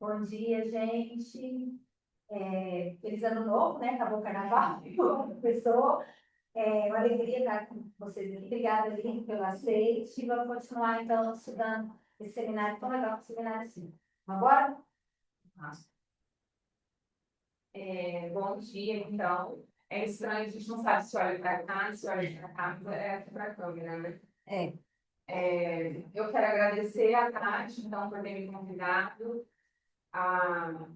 Bom dia, gente. Feliz ano novo, né? Acabou o carnaval, começou. É uma alegria estar com vocês aqui. Obrigada, Aline, pelo aceite. Vamos continuar, então, estudando esse seminário tão legal, esse seminário sim. Vamos embora? Bom dia, então. É estranho, a gente não sabe se olha para cá, se olha para cá, é aqui para a câmera, né? É. Eu quero agradecer a Tati, então, por ter me convidado a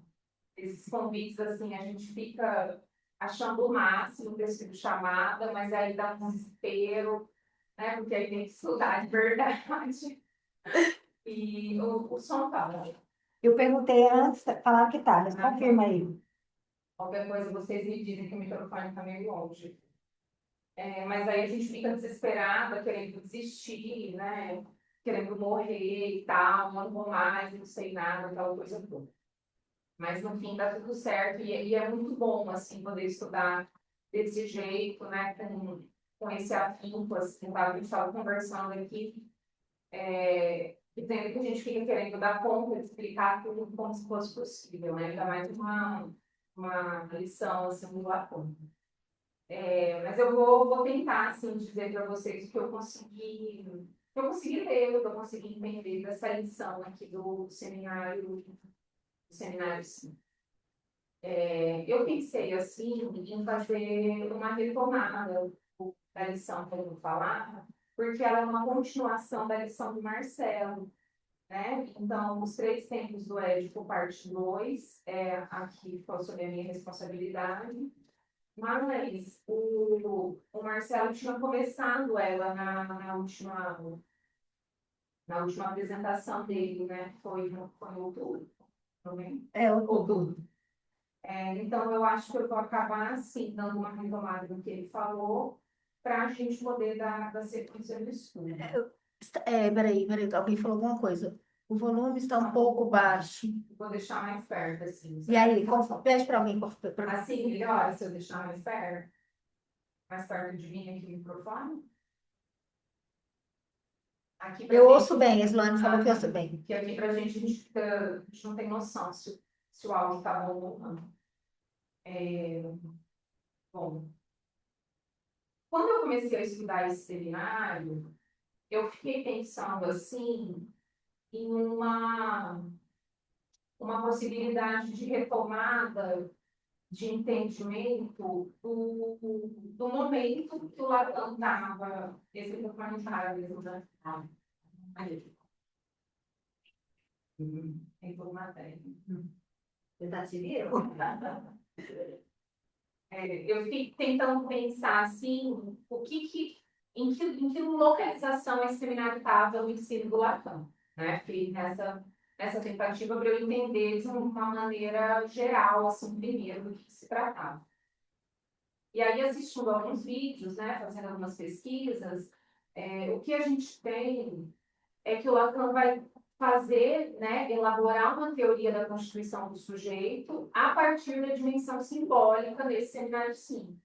esses convites, assim, a gente fica achando o máximo ter sido chamada, mas aí dá um desespero, né? Porque aí tem que estudar de verdade. E o som tá bom. Eu perguntei antes, falaram que tá, mas confirma aí. Qualquer coisa vocês me dizem que o microfone está meio longe. Mas aí a gente fica desesperada, querendo desistir, né? Querendo morrer e tal, não vou mais, não sei nada, aquela coisa toda. Mas no fim dá tudo certo e é muito bom, assim, poder estudar desse jeito, né? Com esse afinco, assim, tá? A gente estava conversando aqui, e tem que a gente fica querendo dar conta de explicar tudo como se fosse possível, né? Ainda mais uma lição, assim, do Platão. Mas eu vou tentar, assim, dizer para vocês o que eu consegui ler, o que eu consegui entender dessa lição aqui do seminário, sim. Eu pensei, assim, em fazer uma retomada da lição que eu vou falar, porque ela é uma continuação da lição do Marcelo, né? Então, os três tempos do Édipo, parte 2, aqui foi sobre a minha responsabilidade. Mas o Marcelo tinha começado ela na última apresentação dele, né? Foi em outubro, também. Outubro. Então, eu acho que eu vou acabar, assim, dando uma retomada do que ele falou, para a gente poder dar sequência do estudo. Peraí, alguém falou alguma coisa. O volume está um pouco baixo. Vou deixar mais perto, assim. E aí, pede para alguém. Assim, melhor se eu deixar mais perto de mim aqui o microfone? Aqui Eu ouço bem, a Slane falou que eu ouço bem. Que aqui pra gente, a gente não tem noção se o áudio tá bom ou não. Bom, quando eu comecei a estudar esse seminário, eu fiquei pensando, assim, em uma possibilidade de retomada de entendimento do momento que o Lacan estava, esse documentário mesmo, né? Aí, entrou matéria. Tentativa. Eu fiquei tentando pensar assim, em que localização esse seminário estava no ensino do Lacan, né? Fiquei nessa tentativa para eu entender de uma maneira geral, assim, primeiro, do que se tratava. E aí, assistindo alguns vídeos, né, fazendo algumas pesquisas, o que a gente tem é que o Lacan vai fazer, né, elaborar uma teoria da constituição do sujeito a partir da dimensão simbólica desse seminário, sim.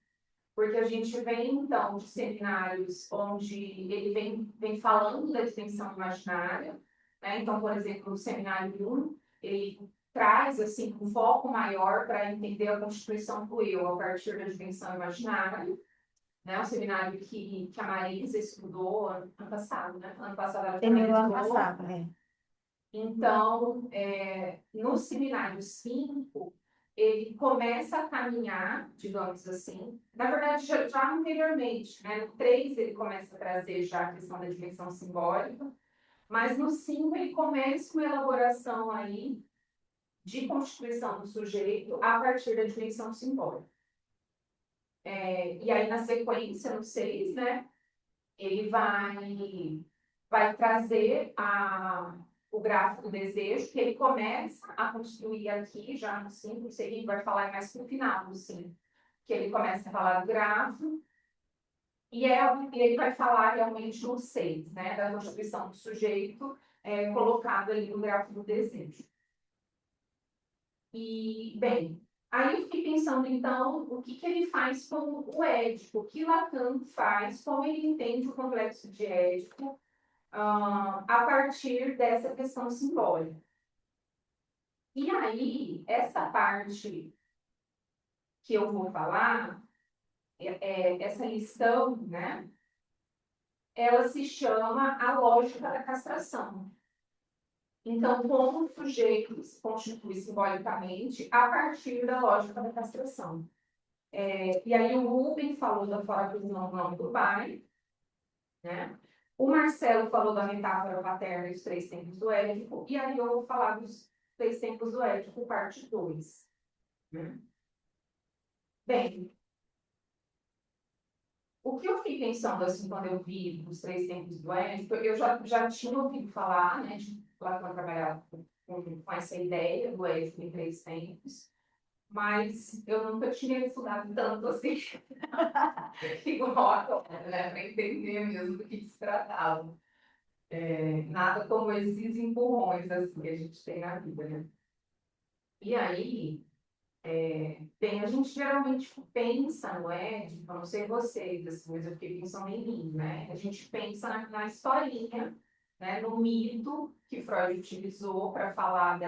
Porque a gente vem, então, de seminários onde ele vem falando da dimensão imaginária, né? Então, por exemplo, no seminário 1, ele traz, assim, um foco maior para entender a constituição do eu a partir da dimensão imaginária, né? Um seminário que a Marisa estudou ano passado, né? Ano passado ela Terminou ano finalizou. passado, né? Então, no seminário 5, ele começa a caminhar, digamos assim, na verdade, já anteriormente, né? No 3, ele começa a trazer já a questão da dimensão simbólica, mas no 5, ele começa uma elaboração aí de constituição do sujeito a partir da dimensão simbólica. E aí, na sequência, no 6, né? Ele vai trazer o gráfico do desejo, que ele começa a construir aqui, já no 5, ele vai falar mais no final do 5, que ele começa a falar do gráfico, e ele vai falar realmente no 6, né, da constituição do sujeito, colocado ali no gráfico do desejo. E, bem, aí eu fiquei pensando, então, o que ele faz com o Édipo, o que Lacan faz, como ele entende o complexo de Édipo, a partir dessa questão simbólica. E aí, essa parte que eu vou falar, essa lição, né? Ela se chama a lógica da castração. Então, como o sujeito se constitui simbolicamente a partir da lógica da castração. E aí o Rubem falou da foragismo do nome do pai, né? O Marcelo falou da metáfora paterna e os três tempos do Édipo, e aí eu vou falar dos três tempos do Édipo, parte 2. Né? Bem, o que eu fiquei pensando assim quando eu vi os três tempos do Édipo, eu já tinha ouvido falar, né, de Platão trabalhar com essa ideia do Édipo em três tempos, mas eu nunca tinha estudado tanto assim, igual agora, né, para entender mesmo do que se tratava. Nada como esses empurrões assim, que a gente tem na vida, né? E aí, bem, a gente geralmente pensa no Édipo, eu não sei vocês, assim, mas eu fiquei pensando em mim, né? A gente pensa na historinha, né? No mito que Freud utilizou para falar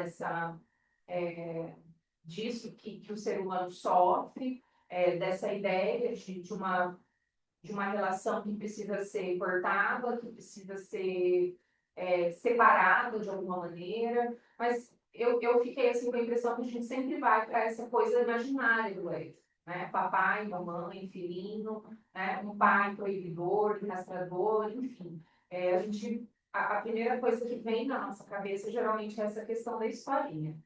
disso que o ser humano sofre, dessa ideia de uma relação que precisa ser cortada, que precisa ser separada de alguma maneira, mas eu fiquei assim com a impressão que a gente sempre vai para essa coisa imaginária do Édipo, né? Papai, mamãe, filhinho, né? Um pai proibidor, castrador, enfim. A primeira coisa que vem na nossa cabeça geralmente é essa questão da historinha.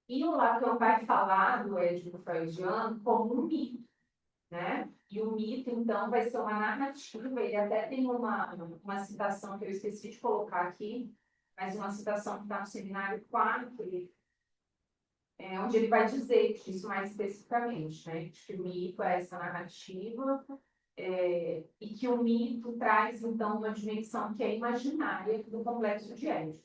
E o Lacan vai falar do Édipo freudiano como um mito, né? E o mito, então, vai ser uma narrativa. Ele até tem uma citação que eu esqueci de colocar aqui, mas uma citação que está no seminário 4, onde ele vai dizer isso mais especificamente, né? De que o mito é essa narrativa, e que o mito traz, então, uma dimensão que é imaginária do complexo de Édipo.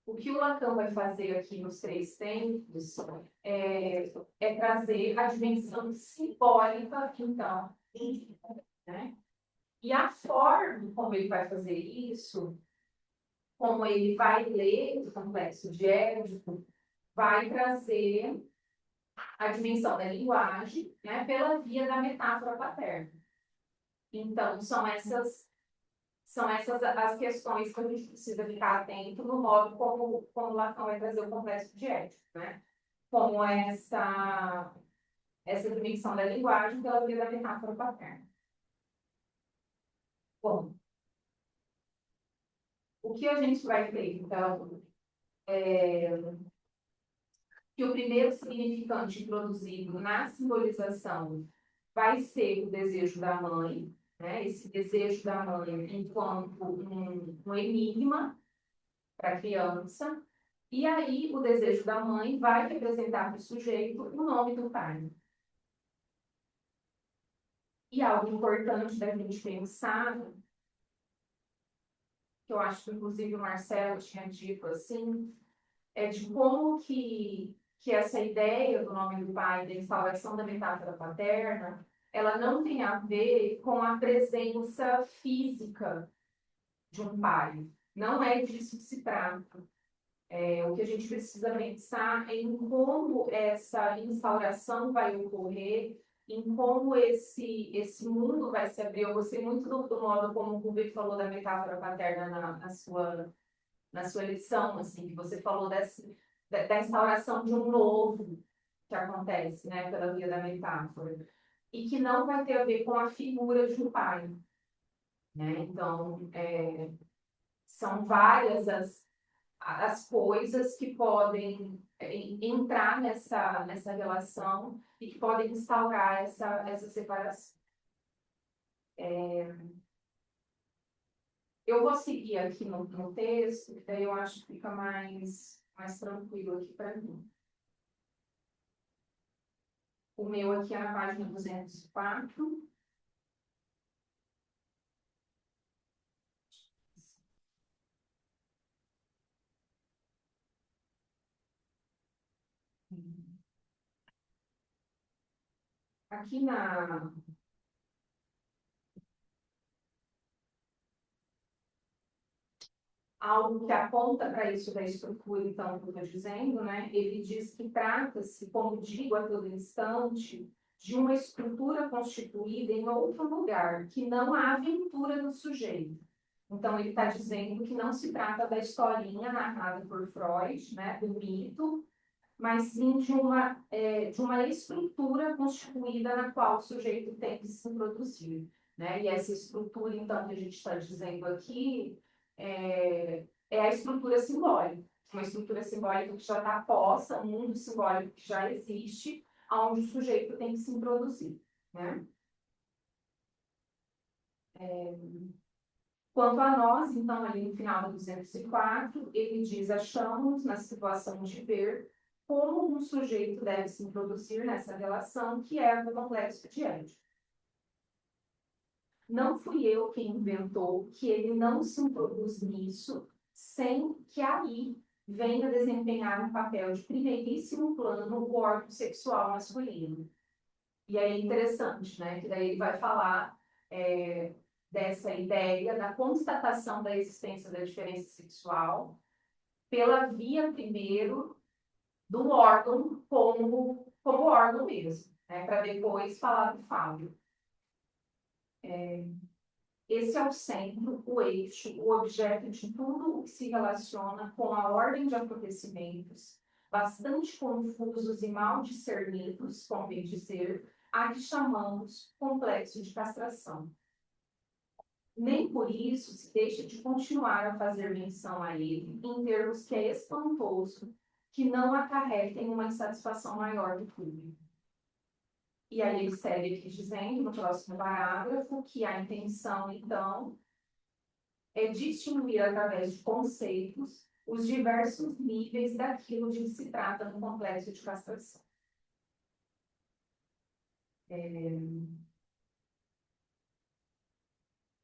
O que o Lacan vai fazer aqui nos três tempos é trazer a dimensão simbólica, então, né? E a forma como ele vai fazer isso, como ele vai ler o complexo de Édipo, vai trazer a dimensão da linguagem, né, pela via da metáfora paterna. Então, são essas as questões que a gente precisa ficar atento no modo como Lacan vai trazer o complexo de Édipo, né? Como essa dimensão da linguagem pela via da metáfora paterna. Bom, o que a gente vai ter, então, que o primeiro significante introduzido na simbolização vai ser o desejo da mãe, né? Esse desejo da mãe enquanto um enigma para a criança, e aí o desejo da mãe vai representar para o sujeito o nome do pai. E algo importante da gente pensar, que eu acho que inclusive o Marcelo tinha dito assim, é de como que essa ideia do nome do pai, da instalação da metáfora paterna, ela não tem a ver com a presença física de um pai. Não é disso que se trata. O que a gente precisa pensar é em como essa instauração vai ocorrer, em como esse mundo vai se abrir. Eu gostei muito do modo como o Rubem falou da metáfora paterna na sua lição, assim, que você falou da instauração de um novo que acontece, né, pela via da metáfora, e que não vai ter a ver com a figura de um pai, né? Então, são várias as coisas que podem entrar nessa relação e que podem instaurar essa separação. Eu vou seguir aqui no texto, que daí eu acho que fica mais tranquilo aqui para mim. O meu aqui é na página 204. Aqui algo que aponta para isso da estrutura, então, que eu estou dizendo, né? Ele diz que trata-se, como digo a todo instante, de uma estrutura constituída em outro lugar, que não há aventura no sujeito. Então, ele está dizendo que não se trata da historinha narrada por Freud, né, do mito, mas sim de uma estrutura constituída na qual o sujeito tem que se produzir. Né? E essa estrutura, então, que a gente está dizendo aqui, é a estrutura simbólica. Uma estrutura simbólica que já está posta, um mundo simbólico que já existe, onde o sujeito tem que se introduzir. Né? Quanto a nós, então, ali no final do 204, ele diz: achamos na situação de ver como um sujeito deve se introduzir nessa relação, que é o complexo de Édipo. Não fui eu quem inventou que ele não se introduz nisso sem que aí venha desempenhar um papel de primeiríssimo plano o órgão sexual masculino. E aí é interessante, né? Que daí ele vai falar dessa ideia da constatação da existência da diferença sexual pela via, primeiro, do órgão como órgão mesmo, né? Para depois falar do falo. Esse é o centro, o eixo, o objeto de tudo o que se relaciona com a ordem de acontecimentos, bastante confusos e mal discernidos, convém dizer, a que chamamos complexo de castração. Nem por isso se deixa de continuar a fazer menção a ele, em termos que é espantoso que não acarretem uma insatisfação maior do público. E aí ele segue aqui dizendo, no próximo parágrafo, que a intenção, então, é distinguir através de conceitos os diversos níveis daquilo de que se trata no complexo de castração.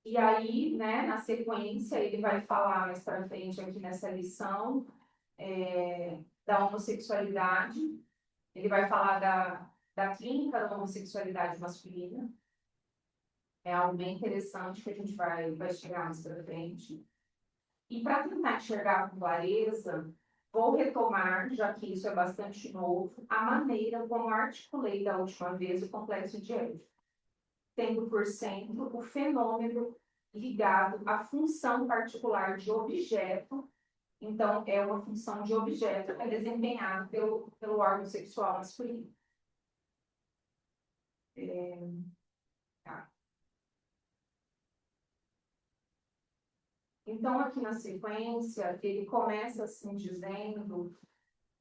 E aí, né, na sequência, ele vai falar mais para frente aqui nessa lição da homossexualidade, ele vai falar da clínica da homossexualidade masculina. É algo bem interessante que a gente vai chegar mais para frente. E para tentar enxergar com clareza, vou retomar, já que isso é bastante novo, a maneira como articulei da última vez o complexo de Édipo, tendo por centro o fenômeno ligado à função particular de objeto. Então, é uma função de objeto que é desempenhada pelo órgão sexual masculino. Tá. Então, aqui na sequência, ele começa assim dizendo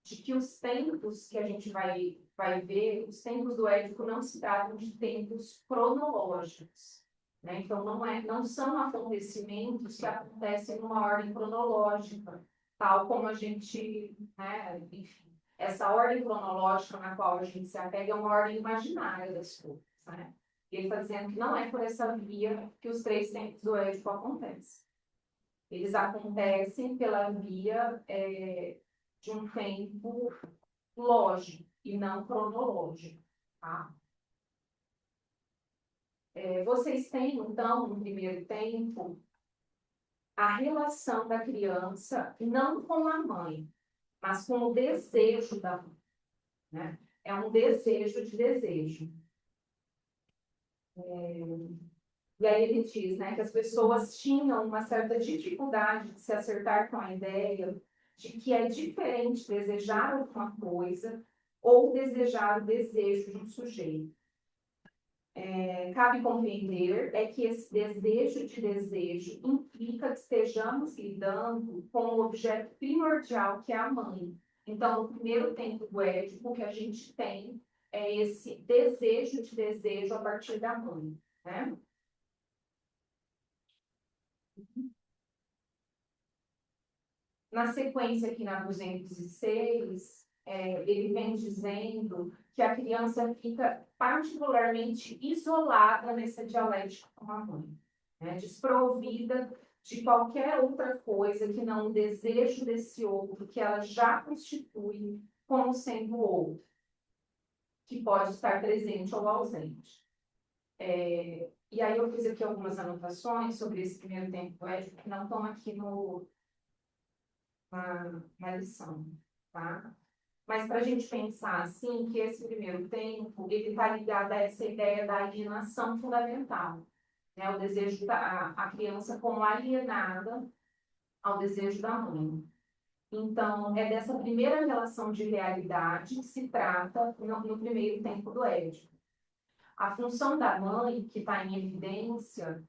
de que os tempos que a gente vai ver, os tempos do Édipo não se tratam de tempos cronológicos. Né? Então, não são acontecimentos que acontecem numa ordem cronológica, tal como a gente, né, enfim, essa ordem cronológica na qual a gente se apega é uma ordem imaginária das coisas. Né? E ele está dizendo que não é por essa via que os 3 tempos do Édipo acontecem. Eles acontecem pela via de um tempo lógico e não cronológico. Tá? Vocês têm, então, no primeiro tempo, a relação da criança não com a mãe, mas com o desejo da mãe. Né? É um desejo de desejo. E aí ele diz, né, que as pessoas tinham uma certa dificuldade de se acertar com a ideia de que é diferente desejar alguma coisa ou desejar o desejo de um sujeito. Cabe compreender que esse desejo de desejo implica que estejamos lidando com o objeto primordial, que é a mãe. Então, no primeiro tempo do Édipo, o que a gente tem é esse desejo de desejo a partir da mãe. Né? Na sequência, aqui na 206, ele vem dizendo que a criança fica particularmente isolada nessa dialética com a mãe, né? Desprovida de qualquer outra coisa que não o desejo desse outro, que ela já constitui como sendo o outro, que pode estar presente ou ausente. E aí eu fiz aqui algumas anotações sobre esse primeiro tempo poético, que não estão aqui no na lição, tá? Mas para a gente pensar assim, que esse primeiro tempo, ele está ligado a essa ideia da alienação fundamental, né? O desejo da a criança como alienada ao desejo da mãe. Então, é dessa primeira relação de realidade que se trata no primeiro tempo do Édipo. A função da mãe, que está em evidência,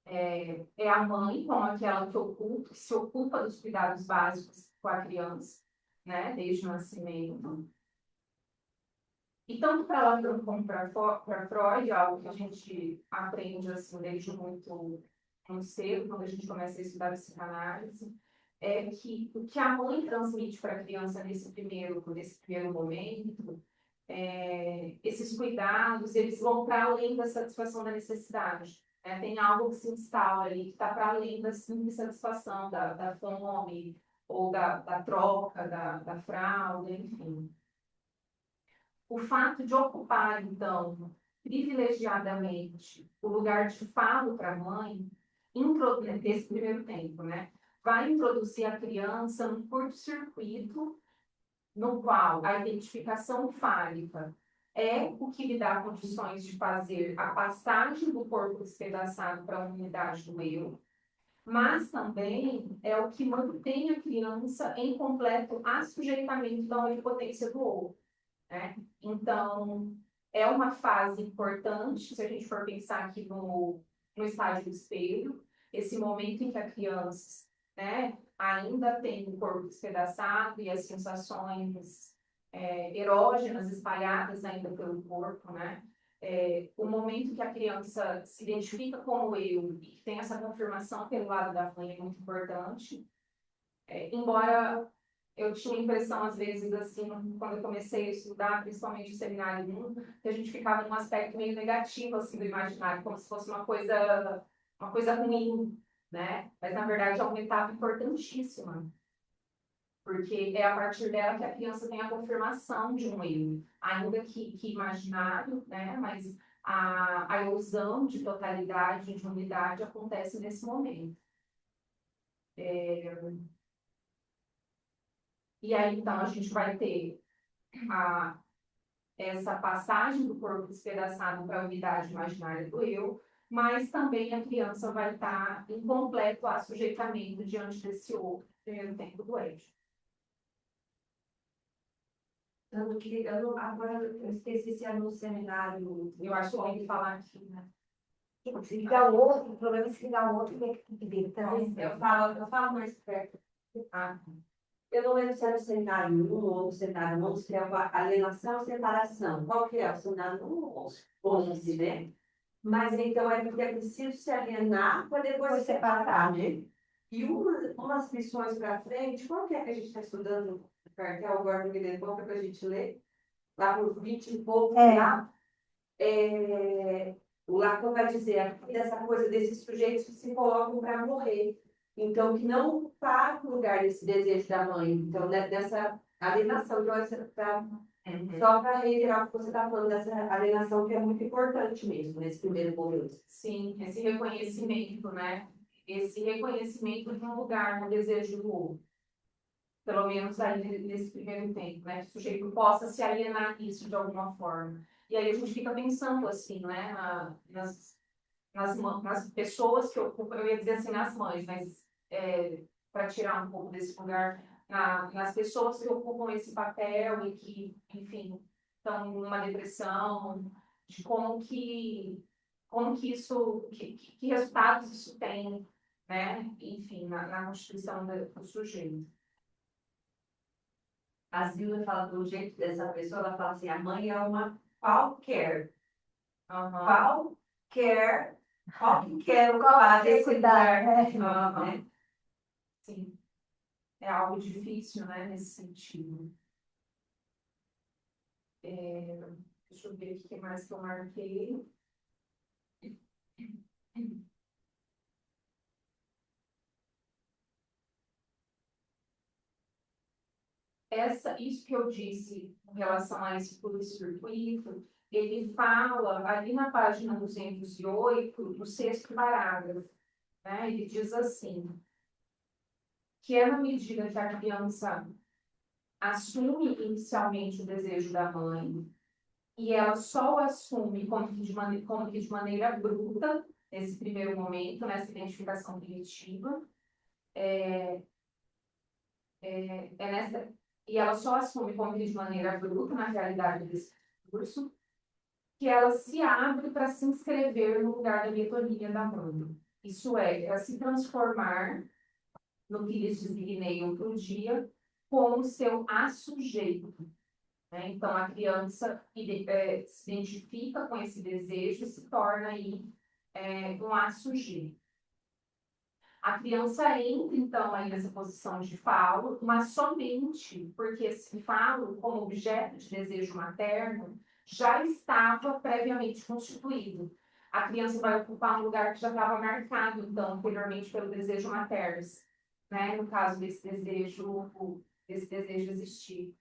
é a mãe como aquela que se ocupa dos cuidados básicos com a criança, né, desde o nascimento. E tanto para ela como para Freud, algo que a gente aprende assim, desde muito cedo, quando a gente começa a estudar psicanálise, é que o que a mãe transmite para a criança nesse primeiro momento, esses cuidados, eles vão para além da satisfação da necessidade. Né? Tem algo que se instala ali, que está para além da simples satisfação da fome, ou da troca, da fralda, enfim. O fato de ocupar, então, privilegiadamente o lugar de falo para a mãe, nesse primeiro tempo, né? Vai introduzir a criança num curto-circuito no qual a identificação fálica é o que lhe dá condições de fazer a passagem do corpo despedaçado para a unidade do eu, mas também é o que mantém a criança em completo assujeitamento da onipotência do outro, né? Então, é uma fase importante, se a gente for pensar aqui no estágio do espelho, esse momento em que a criança, né, ainda tem o corpo despedaçado e as sensações erógenas espalhadas ainda pelo corpo, né? O momento que a criança se identifica como eu e que tem essa confirmação pelo lado da mãe é muito importante. Embora eu tinha a impressão, às vezes, assim, quando eu comecei a estudar, principalmente o seminário 1, que a gente ficava num aspecto meio negativo, assim, do imaginário, como se fosse uma coisa ruim, né? Mas, na verdade, é uma etapa importantíssima, porque é a partir dela que a criança tem a confirmação de um eu, ainda que imaginário, né? Mas a ilusão de totalidade, de unidade, acontece nesse momento. E aí, então, a gente vai ter essa passagem do corpo despedaçado para a unidade imaginária do eu, mas também a criança vai estar em completo assujeitamento diante desse outro primeiro tempo do Édipo. Tanto que agora eu esqueci se é no seminário. Eu acho que eu ouvi falar aqui, né? Se ligar o outro, o problema é se ligar o outro, tem que ver também. Eu falo mais perto. Eu não lembro se era o seminário 1 ou o seminário 11, que é a alienação e separação. Qual que é? O seminário 1 ou 11, né? Mas então é porque é preciso se alienar para depois separar, né? E umas lições para frente, qual que é que a gente está estudando? Cartel, agora não me lembro, qual que é para a gente ler? Lá por 20 e pouco, lá. O Lacan vai dizer aqui dessa coisa desses sujeitos que se colocam para morrer. Então, que não ocupar o lugar desse desejo da mãe. Então, né, dessa alienação. Então, só para reiterar o que você está falando, dessa alienação que é muito importante mesmo, nesse primeiro momento. Sim, esse reconhecimento, né? Esse reconhecimento de um lugar no desejo do outro. Pelo menos aí nesse primeiro tempo, né? Que o sujeito possa se alienar disso de alguma forma. E aí a gente fica pensando assim, né? Nas pessoas que ocupam, eu ia dizer assim, nas mães, mas para tirar um pouco desse lugar, nas pessoas que ocupam esse papel e que, enfim, estão numa depressão, de como que isso, que resultados isso tem, né? Enfim, na constituição do sujeito. A Silvia fala do jeito dessa pessoa, ela fala assim, a mãe é uma qualquer. Qualquer ocupar esse lugar. Né? Sim. É algo difícil, né, nesse sentido. Deixa eu ver o que mais que eu marquei. Isso que eu disse em relação a esse curto-circuito, ele fala ali na página 208, no sexto parágrafo, né? Ele diz assim: que é na medida que a criança assume inicialmente o desejo da mãe, e ela só o assume como que de maneira bruta, nesse primeiro momento, nessa identificação primitiva, e ela só assume como que de maneira bruta, na realidade desse curso, que ela se abre para se inscrever no lugar da metonia da mãe. Isso é, para se transformar no que eles designeiam para o dia como seu assujeito. Né? Então, a criança se identifica com esse desejo e se torna aí um assujeito. A criança entra, então, aí nessa posição de falo, mas somente porque esse falo, como objeto de desejo materno, já estava previamente constituído. A criança vai ocupar um lugar que já estava marcado, então, anteriormente pelo desejo materno, né? No caso desse desejo existir.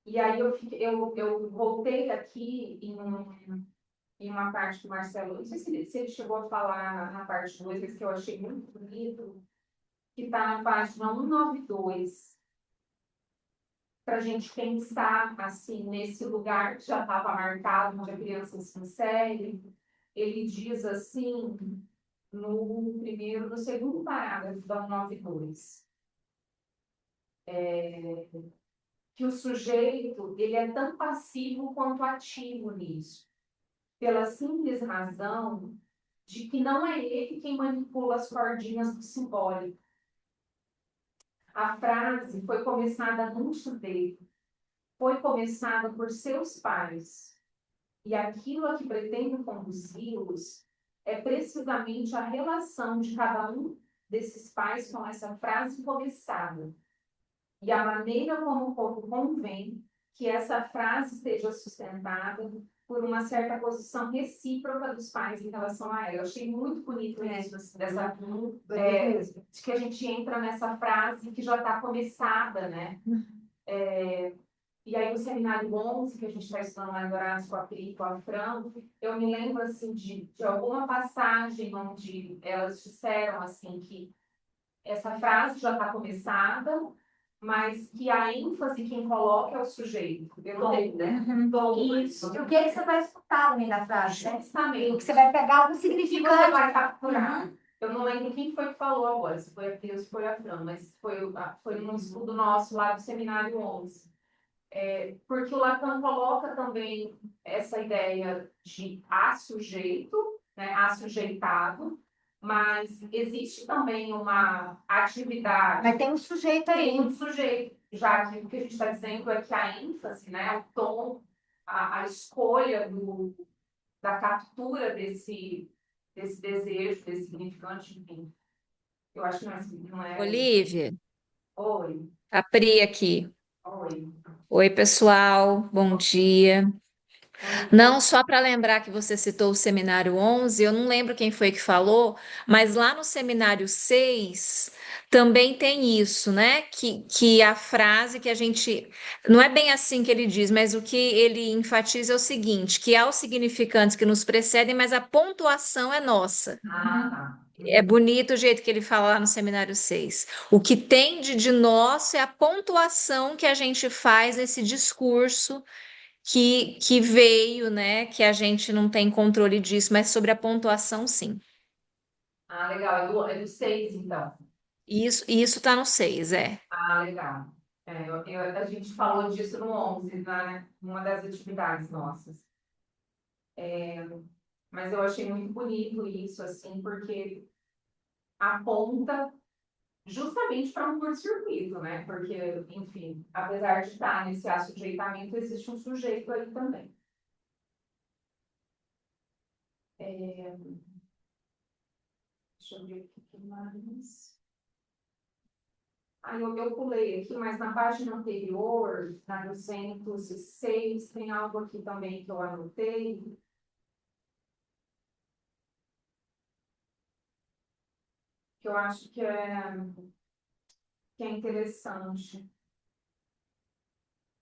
E aí eu voltei aqui em uma parte que o Marcelo, não sei se ele chegou a falar na parte 2, mas que eu achei muito bonito, que está na página 192, para a gente pensar assim, nesse lugar que já estava marcado, onde a criança se insere. Ele diz assim, no segundo parágrafo da 192, que o sujeito ele é tão passivo quanto ativo nisso, pela simples razão de que não é ele quem manipula as cordinhas do simbólico. A frase foi começada antes dele, foi começada por seus pais, e aquilo a que pretendo conduzi-los é precisamente a relação de cada um desses pais com essa frase começada, e a maneira como convém que essa frase seja sustentada por uma certa posição recíproca dos pais em relação a ela. Eu achei muito bonito isso, assim, de que a gente entra nessa frase que já está começada, né? E aí, no seminário 11, que a gente está estudando lá em Dourados com a Pri, com a Fran, eu me lembro, assim, de alguma passagem onde elas disseram, assim, que essa frase já está começada, mas que a ênfase quem coloca é o sujeito. Bom, né? Isso. E o que é que você vai escutar também da frase, né? Justamente. O que você vai pegar algum O que você significante. vai capturar? Eu não lembro quem foi que falou agora, se foi a Pri ou se foi a Fran, mas foi num estudo nosso lá do Seminário 11. Porque o Lacan coloca também essa ideia de assujeito, né, assujeitado, mas existe também uma atividade. Mas tem um sujeito aí. Tem um sujeito, já que o que a gente está dizendo é que a ênfase, né, o tom, a escolha da captura desse desejo, desse significante, enfim. Eu acho que não é... Olivia, Oi, a Pri aqui. oi. Oi, pessoal, bom dia. Não só para lembrar que você citou o seminário 11, eu não lembro quem foi que falou, mas lá no seminário 6 também tem isso, né? Que a frase que a gente. Não é bem assim que ele diz, mas o que ele enfatiza é o seguinte: que há os significantes que nos precedem, mas a pontuação é nossa. Tá. É bonito o jeito que ele fala lá no seminário 6. O que tem de nosso é a pontuação que a gente faz nesse discurso que veio, né? Que a gente não tem controle disso, mas sobre a pontuação, sim. Legal. É do 6, então. Isso tá no 6, é. Legal. A gente falou disso no 11, né? Numa das atividades nossas. Mas eu achei muito bonito isso, assim, porque aponta justamente para um curto-circuito, né? Porque, enfim, apesar de estar nesse assujeitamento, existe um sujeito aí também. Deixa eu ver o que mais. Eu pulei aqui, mas na página anterior, na 206, tem algo aqui também que eu anotei. Que eu acho que é interessante.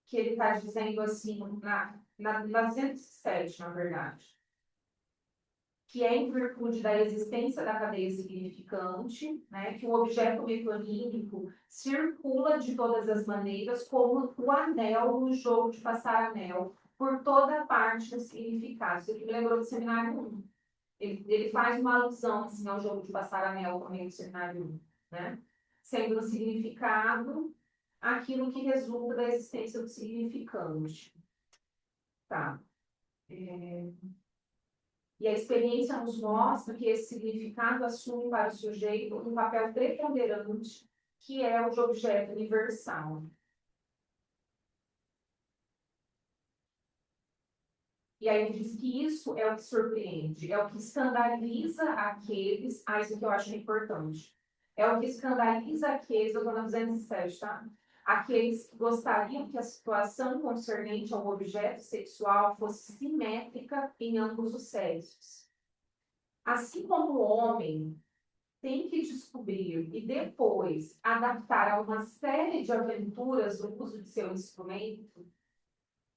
Que ele está dizendo assim, na 207, na verdade. que é em virtude da existência da cadeia significante, né, que o objeto metonímico circula de todas as maneiras, como o anel no jogo de passar anel, por toda parte do significado. Isso aqui me lembrou do seminário 1. Ele faz uma alusão assim, ao jogo de passar anel também no seminário 1, né? Sendo no significado aquilo que resulta da existência do significante. Tá. E a experiência nos mostra que esse significado assume para o sujeito um papel preponderante, que é o de objeto universal. E aí ele diz que isso é o que surpreende, é o que escandaliza aqueles... Ah, isso que eu acho importante. É o que escandaliza aqueles, eu estou na 207, tá? Aqueles que gostariam que a situação concernente ao objeto sexual fosse simétrica em ambos os sexos. Assim como o homem tem que descobrir e depois adaptar a uma série de aventuras o uso de seu instrumento,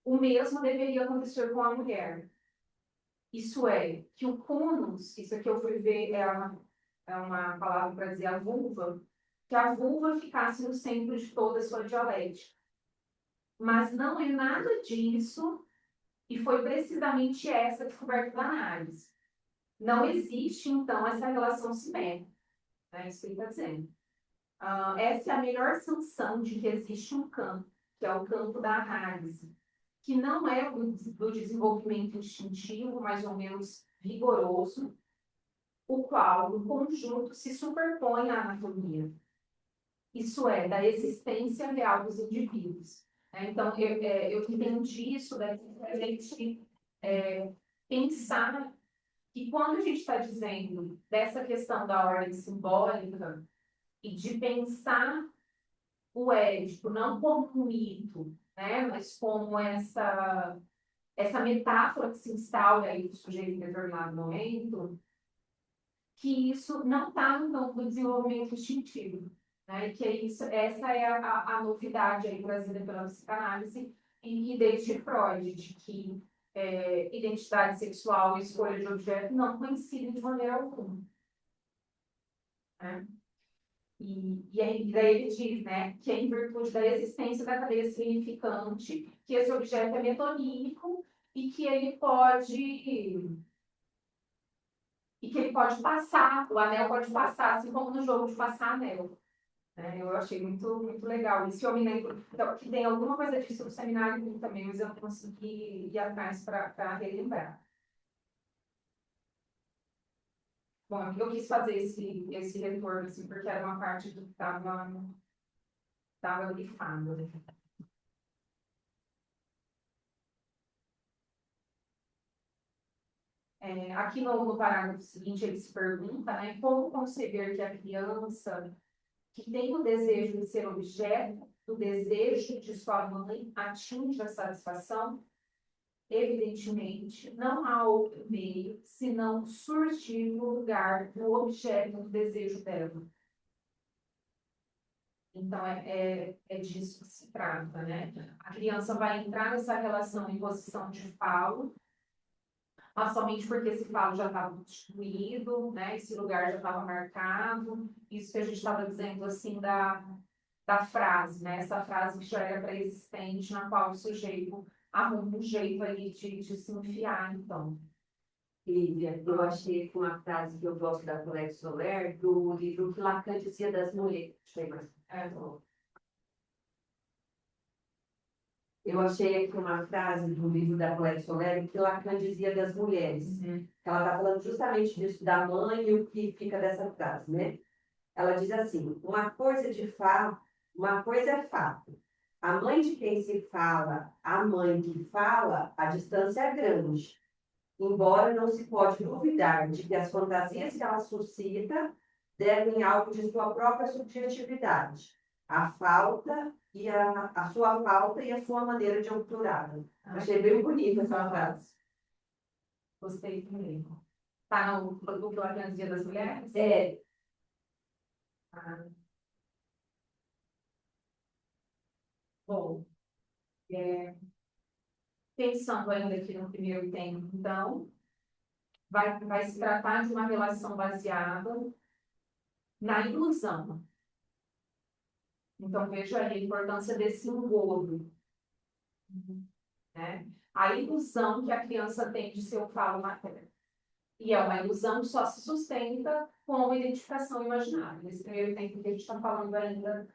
o mesmo deveria acontecer com a mulher. Isso é, que o cunus, isso aqui eu fui ver, é uma palavra para dizer a vulva, que a vulva ficasse no centro de toda a sua dialética. Mas não é nada disso, e foi precisamente essa descoberta da análise. Não existe, então, essa relação simétrica. É isso que ele está dizendo. Essa é a melhor sanção de que existe um campo, que é o campo da análise, que não é do desenvolvimento instintivo, mais ou menos vigoroso, o qual, no conjunto, se superpõe à anatomia. Isso é, da existência real dos indivíduos. Então, eu entendi isso daí para a gente pensar que quando a gente está dizendo dessa questão da ordem simbólica e de pensar o Édipo não como um mito, né, mas como essa metáfora que se instaura aí do sujeito em determinado momento, que isso não está no campo do desenvolvimento instintivo, né, e que é isso, essa é a novidade aí trazida pela psicanálise e desde Freud, de que identidade sexual e escolha de objeto não coincidem de maneira alguma. Né? E aí, daí ele diz, né, que é em virtude da existência da cadeia significante que esse objeto é metonímico e que ele pode passar, o anel pode passar, assim como no jogo de passar anel. Eu achei muito, muito legal. Isso eu me lembro que tem alguma coisa disso no seminário também, mas eu não consegui ir atrás para relembrar. Bom, eu quis fazer esse retorno, assim, porque era uma parte do que estava grifado. Aqui no parágrafo seguinte, ele se pergunta, né, como conceber que a criança que tem o desejo de ser objeto do desejo de sua mãe atinge a satisfação? Evidentemente, não há outro meio senão surgir no lugar do objeto do desejo dela. Então, é disso que se trata, né? A criança vai entrar nessa relação em posição de falo, mas somente porque esse falo já estava constituído, né? Esse lugar já estava marcado. Isso que a gente estava dizendo, assim, da frase, né? Essa frase que já era pré-existente, na qual o sujeito arruma um jeito ali de se enfiar, então. Lívia, eu achei que uma frase que eu gosto da Colette Soler, do livro que Lacan dizia das mulheres. Eu achei aqui uma frase do livro da Colette Soler que Lacan dizia das mulheres. Ela está falando justamente disso, da mãe e o que fica dessa frase, né? Ela diz assim, uma coisa é fato. A mãe de quem se fala, a mãe que fala, a distância é grande. Embora não se pode duvidar de que as fantasias que ela suscita devem algo de sua própria subjetividade. A falta e a sua falta e a sua maneira de obturá-la. Achei bem bonita essa frase. Gostei também. Está no produto Lacan Dia das Mulheres? Bom, pensando ainda aqui no primeiro tempo, então, vai se tratar de uma relação baseada na ilusão. Então, veja aí a importância desse engodo, né? A ilusão que a criança tem de seu falo materno. E é uma ilusão que só se sustenta com uma identificação imaginária. Nesse primeiro tempo que a gente está falando ainda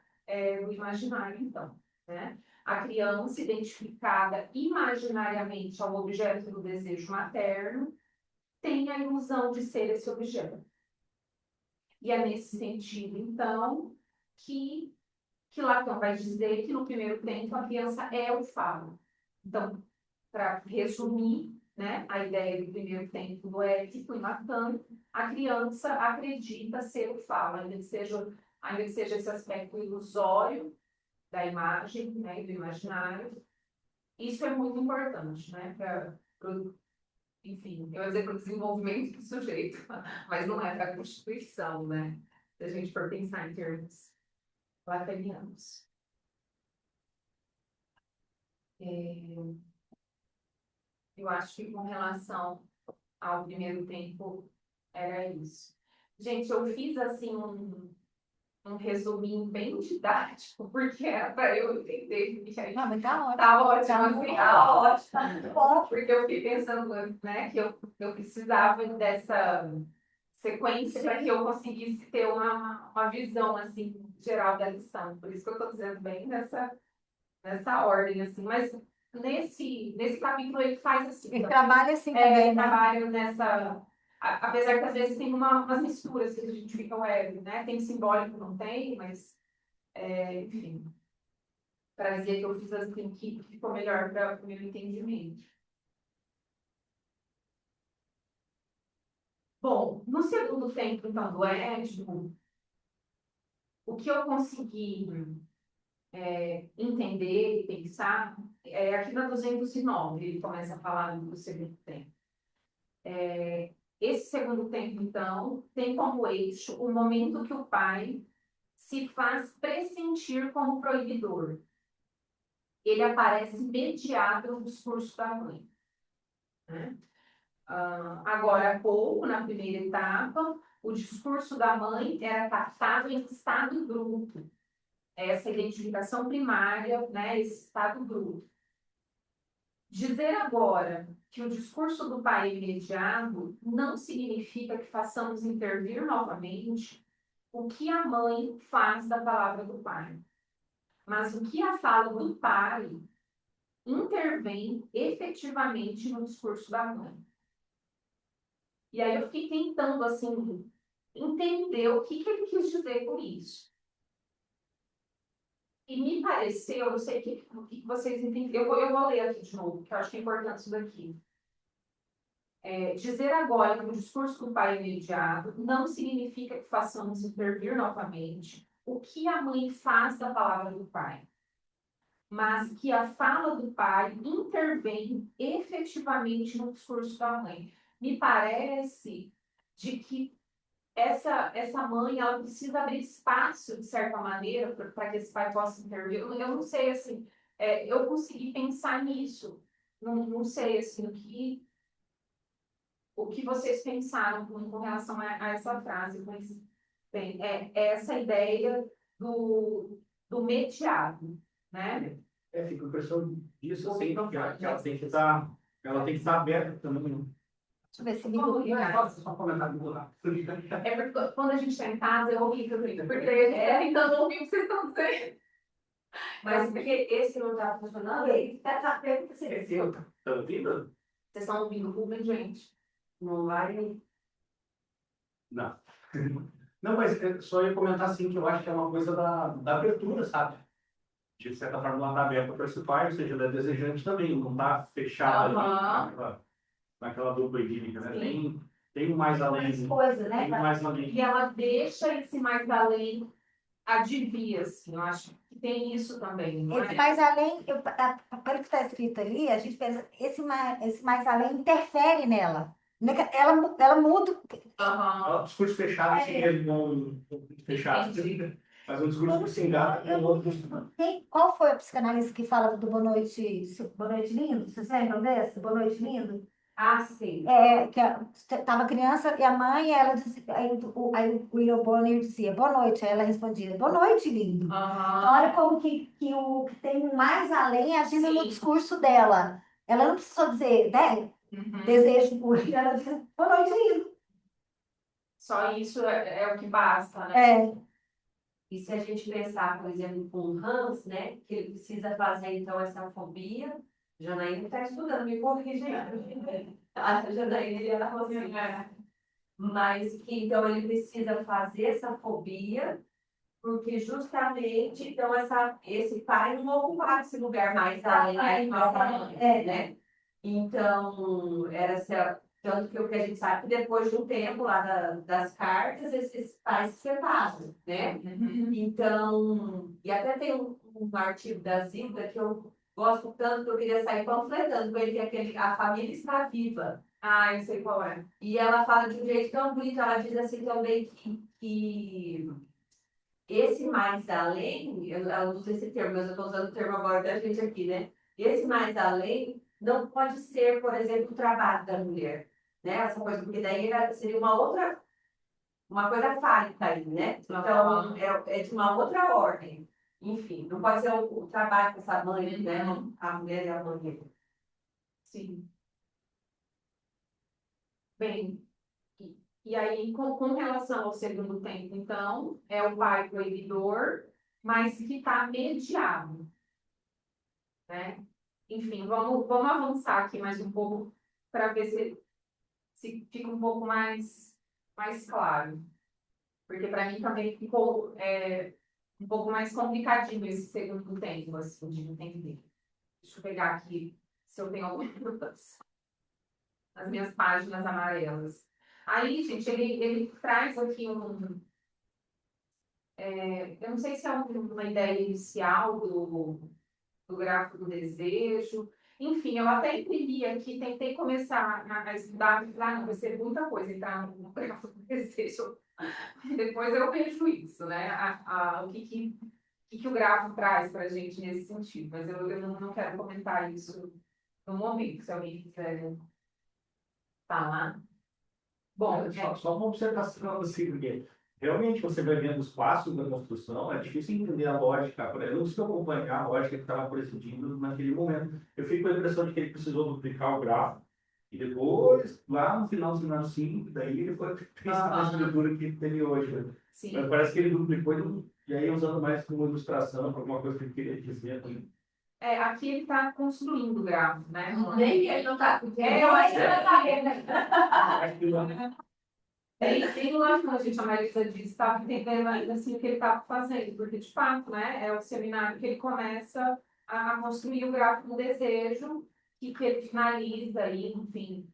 do imaginário, então, né? A criança identificada imaginariamente ao objeto do desejo materno tem a ilusão de ser esse objeto. E é nesse sentido, então, que Lacan vai dizer que no primeiro tempo a criança é o falo. Então, para resumir, né, a ideia do primeiro tempo do ético em Lacan, a criança acredita ser o falo, ainda que seja esse aspecto ilusório da imagem, né, do imaginário. Isso é muito importante, né, enfim, eu ia dizer para o desenvolvimento do sujeito, mas não é para a constituição, né, se a gente for pensar em termos lacanianos. Eu acho que com relação ao primeiro tempo era isso. Gente, eu fiz assim um resuminho bem didático, porque era para eu entender. Não, mas tá ótimo. Tá ótimo, Tá assim, muito tá ótimo. Tá muito bom. Porque eu fiquei pensando, né, que eu precisava dessa sequência para que eu conseguisse ter uma visão, assim, geral da lição. Por isso que eu estou dizendo bem nessa ordem, assim. Mas nesse capítulo ele faz assim. Ele trabalha assim também, né? Trabalho nessa... Apesar que às vezes tem umas misturas que a gente fica, né? Tem simbólico, não tem, mas... enfim. Para dizer que eu fiz assim, que ficou melhor para o meu entendimento. Bom, no segundo tempo, então, do ético, o que eu consegui entender e pensar aqui na 209, ele começa a falar do segundo tempo. Esse segundo tempo, então, tem como eixo o momento que o pai se faz pressentir como proibidor. Ele aparece mediado no discurso da mãe, né? Agora há pouco, na primeira etapa, o discurso da mãe era captado em estado bruto. Essa identificação primária, né, esse estado bruto. Dizer agora que o discurso do pai é imediato não significa que façamos intervir novamente o que a mãe faz da palavra do pai, mas o que a fala do pai intervém efetivamente no discurso da mãe. E aí eu fiquei tentando, assim, entender o que ele quis dizer com isso. E me pareceu, eu sei o que vocês entenderam, eu vou ler aqui de novo, porque eu acho que é importante isso daqui. Dizer agora que o discurso do pai é imediato não significa que façamos intervir novamente o que a mãe faz da palavra do pai, mas que a fala do pai intervém efetivamente no discurso da mãe. Me parece de que essa mãe, ela precisa abrir espaço, de certa maneira, para que esse pai possa intervir. Eu não sei, assim, eu consegui pensar nisso. Não sei, assim, o que vocês pensaram com relação a essa frase. Mas, bem, essa ideia do mediado, né? Fica a impressão disso, assim, que ela tem que estar aberta também, né? Deixa eu ver se Vamos liga. ligar. Só um comentário do lado. Porque quando a gente está em casa, é horrível, porque a gente está tentando ouvir o que vocês estão dizendo. Mas porque esse não está funcionando, ele está pergunta se Tá ouvindo? Vocês estão ouvindo o Rubem, gente? não vai. Não. Não, mas eu só ia comentar assim que eu acho que é uma coisa da abertura, sabe? De certa forma, ela está aberta para esse pai, ou seja, ela é desejante também, não está fechada ali naquela dupla idílica, né? Tem um mais além. Mais coisa, né? Tem um mais além. E ela deixa esse mais além advir, assim, eu acho que tem isso também, não é? Mais além, pelo que está escrito ali, a gente pensa, esse mais além interfere nela. Ela muda. Aham. O discurso fechado, assim, ele não fechado. Entendi. Mas um discurso que se engata com outros. Qual foi a psicanalista que falava do Boa Noite Lindo? Vocês lembram desse? Boa Noite Lindo? Ah, sim. Que tava criança e a mãe, ela disse, aí o William Bonner dizia, boa noite. Aí ela respondia, boa noite, lindo. Então, Aham. olha como que o que tem mais além agindo no Sim. discurso dela. Ela não precisou dizer, né, Uhum. desejo por ele, ela disse, boa noite, lindo. Só isso é o que basta, né? E se a gente pensar, por exemplo, com o Hans, né, que ele precisa fazer, então, essa fobia, Janaína está estudando, me corrija aí. A Janaína, ela consegue. Mas que, então, ele precisa fazer essa fobia, porque justamente, então, esse pai não ocupava esse lugar mais além, né? Então, tanto que o que a gente sabe que depois de um tempo lá das cartas, esses pais se separam, né? Uhum. Então, e até tem um artigo da Zilda que eu gosto tanto que eu queria sair panfletando com ele, que é A Família Está Viva. Ah, eu sei qual é. E ela fala de um jeito tão bonito, ela diz assim também que esse mais além, ela não usa esse termo, mas eu estou usando o termo agora da gente aqui, né? Esse mais além não pode ser, por exemplo, o trabalho da mulher, né? Essa coisa, porque daí seria uma coisa fálica aí, né? Então, é de uma outra ordem. Enfim, não pode ser o trabalho com essa mãe, né? A mulher e a mãe. Sim. Bem, e aí, com relação ao segundo tempo, então, é o pai proibidor, mas que está mediado, né? Enfim, vamos avançar aqui mais um pouco para ver se fica um pouco mais claro. Porque para mim também ficou um pouco mais complicadinho esse segundo tempo, assim, de entender. Deixa eu pegar aqui se eu tenho algumas nas minhas páginas amarelas. Aí, gente, ele traz aqui eu não sei se é uma ideia inicial do gráfico do desejo. Enfim, eu até imprimi aqui, tentei começar a estudar, e falei, não, vai ser muita coisa entrar no gráfico do desejo. Depois eu vejo isso, né? O que o gráfico traz para a gente nesse sentido. Mas eu não quero comentar isso no momento, se alguém quiser falar. Bom, Só uma observação assim, porque realmente você vai vendo os passos da construção, é difícil entender a lógica, eu não consigo acompanhar a lógica que estava presidindo naquele momento. Eu fico com a impressão de que ele precisou duplicar o gráfico, e depois, lá no final do sinal 5, daí ele foi pensar na estrutura que ele tem hoje. Né? sim. Mas parece que ele duplicou e aí usando mais como ilustração, para alguma coisa que ele queria dizer. Né? Aqui ele está construindo o gráfico, né? Nem ele não está. Eu acho que Acho que lá- tem lá, como a gente analisa disso, estava entendendo ainda assim o que ele estava fazendo, porque de fato, né, é o seminário que ele começa a construir o gráfico do desejo, que ele finaliza e, enfim,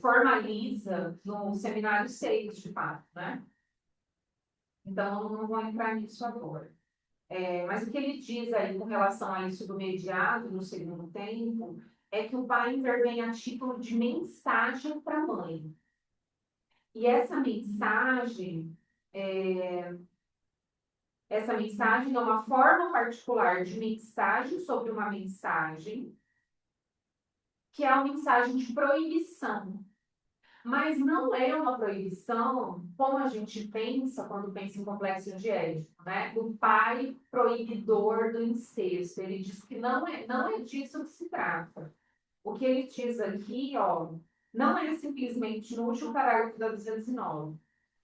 formaliza no seminário 6, de fato, né? Então, não vou entrar nisso agora. Mas o que ele diz aí com relação a isso do mediado no segundo tempo é que o pai intervém a título de mensagem para a mãe. E essa mensagem é uma forma particular de mensagem sobre uma mensagem, que é a mensagem de proibição. Mas não é uma proibição como a gente pensa quando pensa em complexo de Édipo, né? O pai proibidor do incesto. Ele diz que não é disso que se trata. O que ele diz aqui, ó, não é simplesmente, no último parágrafo da 209,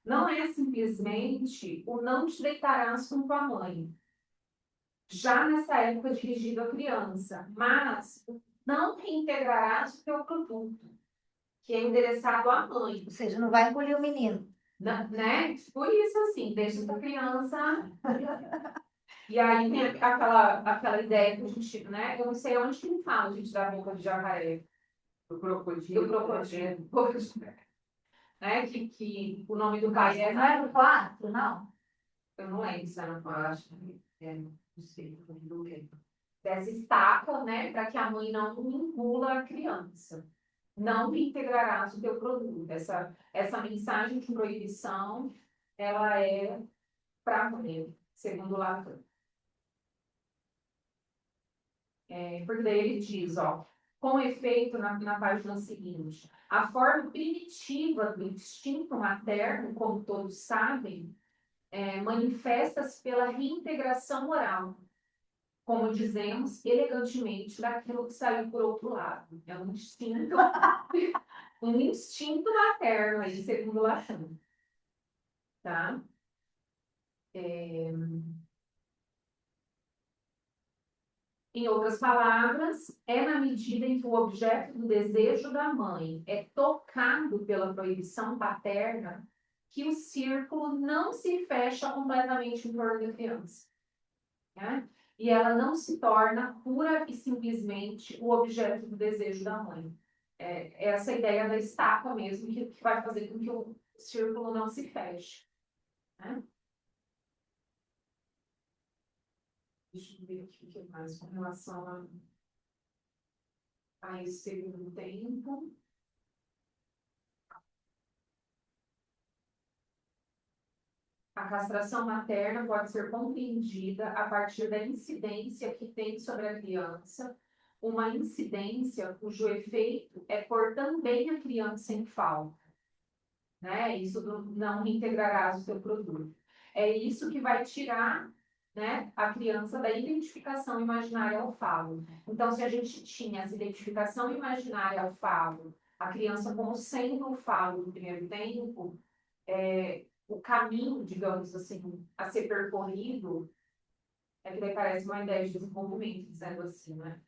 não é simplesmente o não te deitarás com tua mãe, já nessa época dirigido à criança, mas o não reintegrarás o teu produto, que é endereçado à mãe. Ou seja, não vai engolir o menino. Né? Por isso, assim, deixa essa criança. E aí tem aquela ideia que a gente, né? Eu não sei onde que me fala, gente, da boca de jacaré. O crocodilo. Do crocodilo. Boca de jacaré. Né? Que o nome do pai Não é no 4, não? eu não lembro se era no Eu acho que não sei, não lembro. dessa estaca, né? Para que a mãe não engula a criança. Não reintegrarás o teu produto. Essa mensagem de proibição, ela é para a mãe, segundo Lacan. Porque daí ele diz, ó, com efeito na página seguinte. A forma primitiva do instinto materno, como todos sabem, manifesta-se pela reintegração oral, como dizemos elegantemente, daquilo que saiu por outro lado. É um instinto, um instinto materno, aí, segundo Lacan. Tá? Em outras palavras, é na medida em que o objeto do desejo da mãe é tocado pela proibição paterna que o círculo não se fecha completamente em torno da criança. Né? E ela não se torna pura e simplesmente o objeto do desejo da mãe. É essa ideia da estaca mesmo que vai fazer com que o círculo não se feche. Né? Deixa eu ver aqui o que mais com relação a esse segundo tempo. A castração materna pode ser compreendida a partir da incidência que tem sobre a criança, uma incidência cujo efeito é pôr também a criança em falta. Né? Isso não reintegrarás o teu produto. É isso que vai tirar, né, a criança da identificação imaginária ao falo. Então, se a gente tinha essa identificação imaginária ao falo, a criança como sendo o falo do primeiro tempo, o caminho, digamos assim, a ser percorrido, é que daí parece uma ideia de desenvolvimento, dizendo assim, né?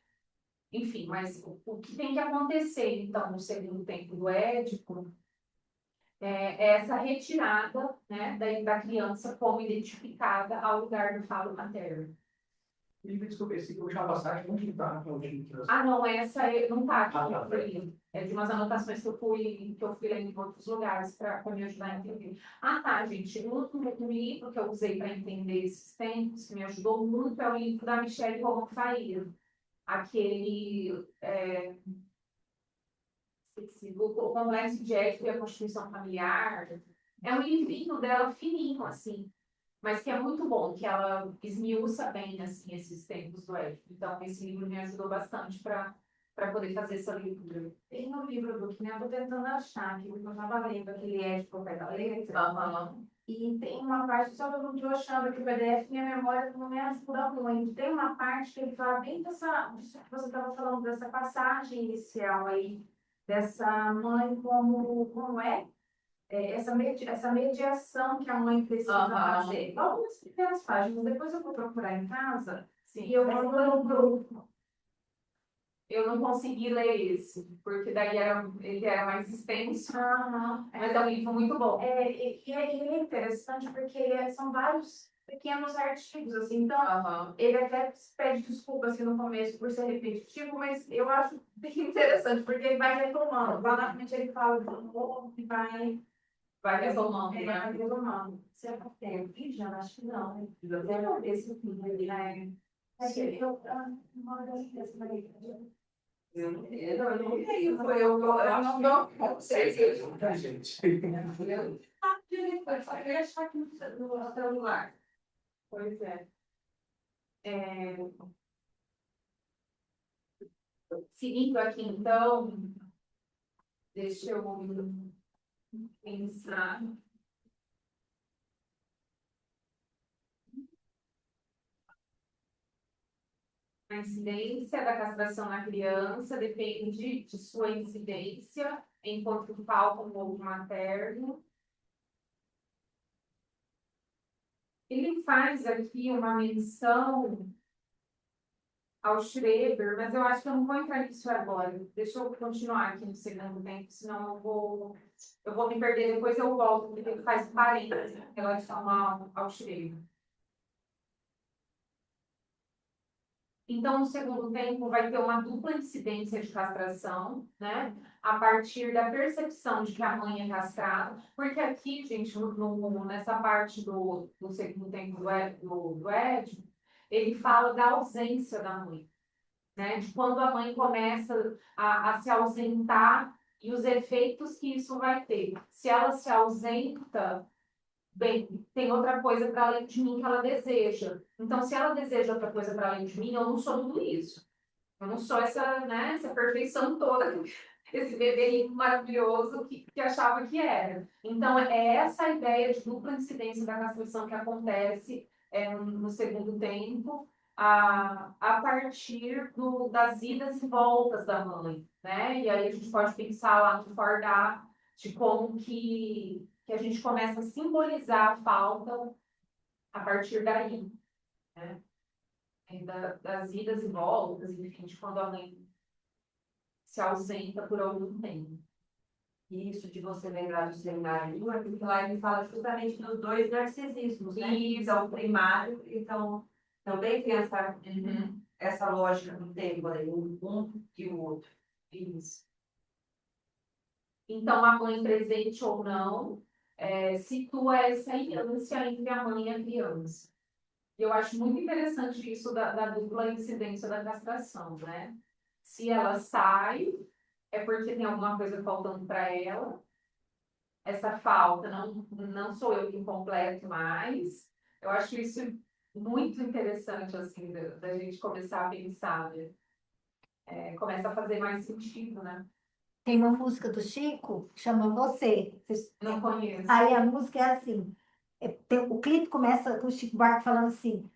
Enfim, mas o que tem que acontecer, então, no segundo tempo do Édipo, é essa retirada, né, da criança como identificada ao lugar do falo materno. Desculpa, esse última passagem, onde está? Ah, não, essa não está aqui, Ah, tá. eu fui, é de umas anotações que eu fui lendo em outros lugares para me ajudar a entender. Ah, tá, gente, um livro que eu usei para entender esses tempos, que me ajudou muito, é o livro da Michelle Roman Faria, aquele o Complexo de Ética e a Constituição Familiar. É um livrinho dela fininho, assim, mas que é muito bom, que ela esmiuça bem, assim, esses tempos do Édipo. Então, esse livro me ajudou bastante para poder fazer essa leitura. Tem no livro do que eu estou tentando achar, que eu estava lendo aquele Édipo ao pé da letra, e tem uma parte, só que eu não estou achando aqui o PDF, minha memória não me ajuda muito. Tem uma parte que ele fala bem disso que você estava falando, dessa passagem inicial aí, dessa mãe como essa mediação que a mãe precisa fazer. Logo nas primeiras páginas, depois eu vou procurar em casa. Sim, e eu mando no grupo. Eu não consegui ler esse, porque daí ele era mais extenso, mas é um livro muito bom. E ele é interessante porque são vários pequenos artigos, assim, então ele até pede desculpa assim, no começo por ser repetitivo, mas eu acho bem interessante, porque ele vai retomando. Lá na frente ele fala de novo e vai retomando, né? Vai retomando. Será que tem? Ih, já acho que não, né? Eu vou ver esse filme ali, né? Uma das vezes, Eu não tenho, foi eu não sei se eu Muita gente. só queria achar aqui no celular. Pois é. Seguindo aqui, então, deixa eu pensar. A incidência da castração na criança depende de sua incidência enquanto falta um ovo materno. Ele faz aqui uma menção ao Schreber, mas eu acho que eu não vou entrar nisso agora. Deixa eu continuar aqui no segundo tempo, senão eu vou me perder, depois eu volto, porque ele faz parênteses em relação ao Schreber. Então, no segundo tempo, vai ter uma dupla incidência de castração, né? A partir da percepção de que a mãe é castrada, porque aqui, gente, nessa parte do segundo tempo do Édipo, ele fala da ausência da mãe, né? De quando a mãe começa a se ausentar e os efeitos que isso vai ter. Se ela se ausenta, bem, tem outra coisa para além de mim que ela deseja. Então, se ela deseja outra coisa para além de mim, eu não sou tudo isso. Eu não sou essa perfeição toda, esse bebê maravilhoso que achava que era. Então, é essa ideia de dupla incidência da castração que acontece no segundo tempo, a partir das idas e voltas da mãe, né? E aí a gente pode pensar lá no Fordar de como que a gente começa a simbolizar a falta a partir daí, né? Das idas e voltas, enfim, de quando a mãe se ausenta por algum tempo. E isso de você lembrar do seminário, porque lá ele fala justamente dos dois narcisismos, né? Isso. Então, o primário, então, também tem essa lógica do tempo, aí, um e o outro. Isso. Então, a mãe presente ou não, situa essa aliança entre a mãe e a criança. Eu acho muito interessante isso da dupla incidência da castração, né? Se ela sai, é porque tem alguma coisa faltando para ela. Essa falta não sou eu que completo mais. Eu acho isso muito interessante, assim, da gente começar a pensar, né? Começa a fazer mais sentido, né? Tem uma música do Chico, chama Você. Não conheço. Aí a música é assim, o clipe começa com o Chico Buarque falando assim,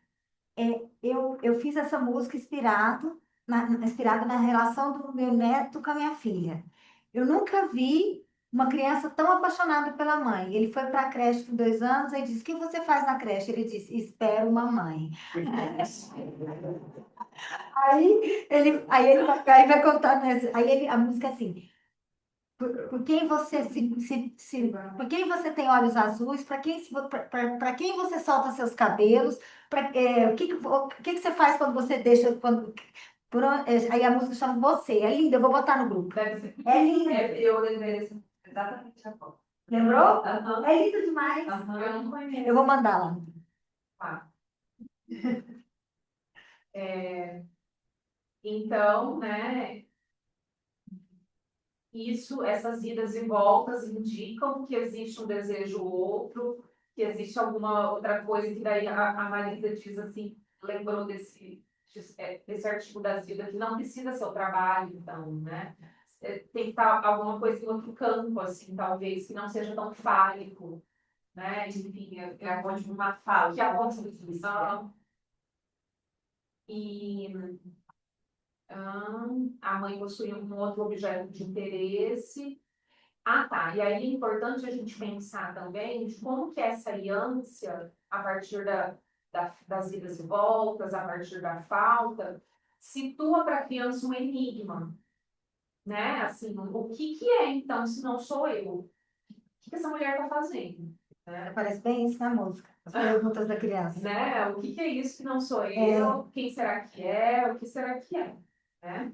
eu fiz essa música inspirada na relação do meu neto com a minha filha. Eu nunca vi uma criança tão apaixonada pela mãe. Ele foi para a creche com 2 anos e disse, o que você faz na creche? Ele disse, espero uma mãe. Aí vai contar, né? A música é assim, por quem você por quem você tem olhos azuis, para quem você solta seus cabelos, o que que você faz quando você deixa aí a música chama Você, é linda, eu vou botar no grupo. Deve ser. É linda. Eu lembrei exatamente agora. Lembrou? Aham. É lindo demais. Aham. Eu não conheço. Eu vou mandar lá. Tá. Então, né, essas idas e voltas indicam que existe um desejo outro, que existe alguma outra coisa que daí a Marisa diz assim, lembrou desse artigo da Zilda, que não precisa ser o trabalho, então, né? Tem que estar alguma coisa em outro campo, assim, talvez, que não seja tão fálico, né? Enfim, É a fonte de uma fala. que a construção. E a mãe possui um outro objeto de interesse. Ah, tá. E aí é importante a gente pensar também de como que essa aliança, a partir das idas e voltas, a partir da falta, situa para a criança um enigma, né? Assim, o que é, então, se não sou eu? O que essa mulher está fazendo? Né? Parece bem isso na música, as perguntas da criança. Né? O que é isso que não sou eu? Quem será que é? O que será que é? Né?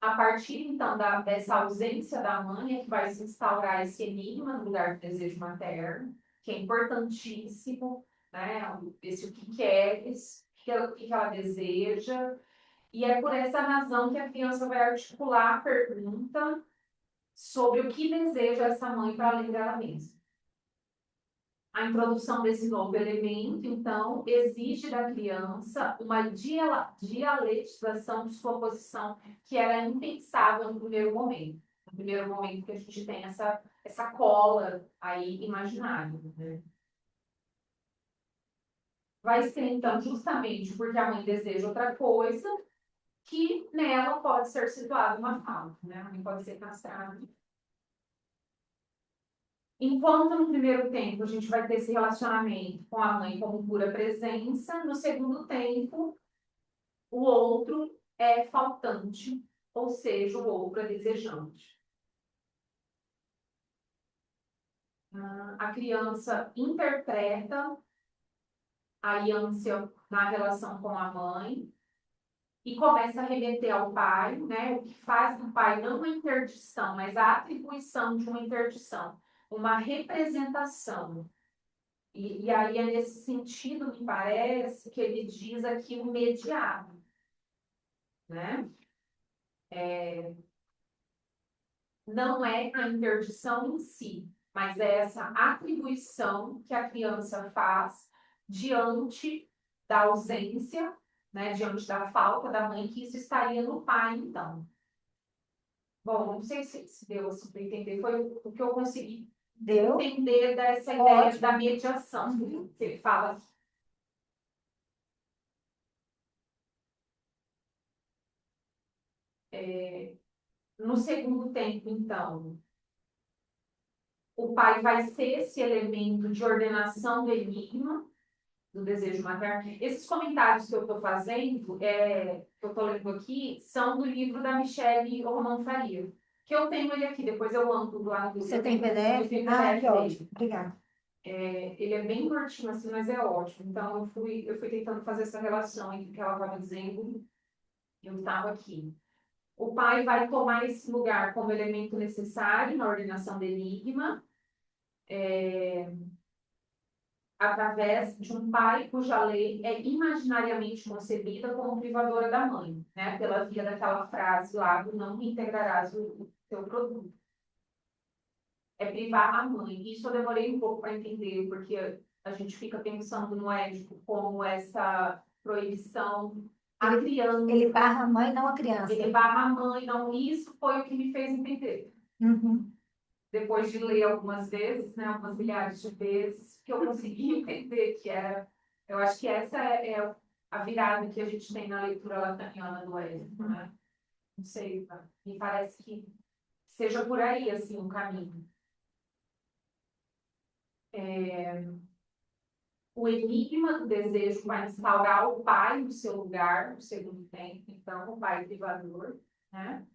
A partir, então, dessa ausência da mãe é que vai se instaurar esse enigma no lugar do desejo materno, que é importantíssimo, né? Esse o que queres, o que ela deseja. E é por essa razão que a criança vai articular a pergunta sobre o que deseja essa mãe para além dela mesma. A introdução desse novo elemento, então, exige da criança uma dialetização de sua posição que era impensável no primeiro momento. No primeiro momento que a gente tem essa cola aí imaginária. Né? Vai ser, então, justamente porque a mãe deseja outra coisa, que nela pode ser situada uma falta. Né? A mãe pode ser castrada. Enquanto no primeiro tempo a gente vai ter esse relacionamento com a mãe como pura presença, no segundo tempo o outro é faltante, ou seja, o outro é desejante. A criança interpreta a ânsia na relação com a mãe e começa a remeter ao pai, né? O que faz do pai não uma interdição, mas a atribuição de uma interdição, uma representação. E aí é nesse sentido, me parece, que ele diz aqui o mediado, né? Não é a interdição em si, mas é essa atribuição que a criança faz diante da ausência né, diante da falta da mãe, que isso estaria no pai, então. Bom, não sei se deu assim, para entender, foi o que eu consegui Deu? entender dessa ideia Ótimo. da mediação, que ele fala aqui. No segundo tempo, então, o pai vai ser esse elemento de ordenação do enigma, do desejo materno. Esses comentários que eu estou fazendo, que eu estou lendo aqui, são do livro da Michelle Romão Faria, que eu tenho ele aqui, depois eu ando lá no... Você tem eu PDF? tenho Ah, PDF que dele. ótimo. Obrigada. Ele é bem curtinho assim, mas é ótimo. Então, eu fui tentando fazer essa relação entre o que ela estava dizendo e eu estava aqui. O pai vai tomar esse lugar como elemento necessário na ordenação do enigma, através de um pai cuja lei é imaginariamente concebida como privadora da mãe, né? Pela via daquela frase lá do não integrarás o teu produto. É privar a mãe. Isso eu demorei um pouco para entender, porque a gente fica pensando no ético como essa proibição à criança. Ele barra a mãe, não a criança. Ele barra a mãe, não. Isso foi o que me fez entender. Uhum. Depois de ler algumas vezes, né, algumas milhares de vezes, que eu consegui entender que era... Eu acho que essa é a virada que a gente tem na leitura lacaniana do ético, né? Não sei, me parece que seja por aí, assim, o caminho. O enigma do desejo vai instaurar o pai no seu lugar, no segundo tempo, então, o pai privador, né?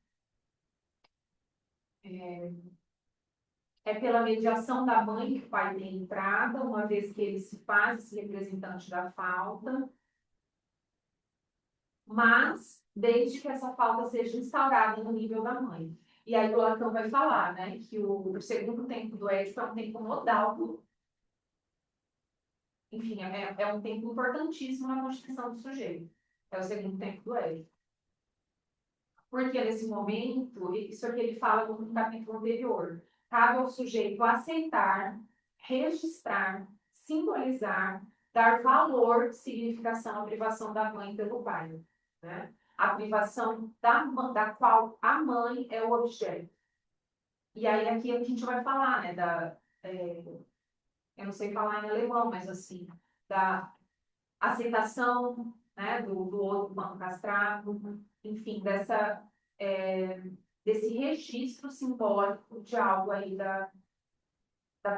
É pela mediação da mãe que o pai tem entrada, uma vez que ele se faz esse representante da falta, mas desde que essa falta seja instaurada no nível da mãe. E aí o Lacan vai falar, né, que o segundo tempo do Édipo é um tempo nodal, enfim, é um tempo importantíssimo na constituição do sujeito. É o segundo tempo do Édipo. Porque nesse momento, isso aqui ele fala no capítulo anterior, cabe ao sujeito aceitar, registrar, simbolizar, dar valor, significação à privação da mãe pelo pai, né? A privação da qual a mãe é o objeto. E aí aqui a gente vai falar, né, eu não sei falar em alemão, mas assim, da aceitação, né, do outro quanto castrado, enfim, desse registro simbólico de algo aí da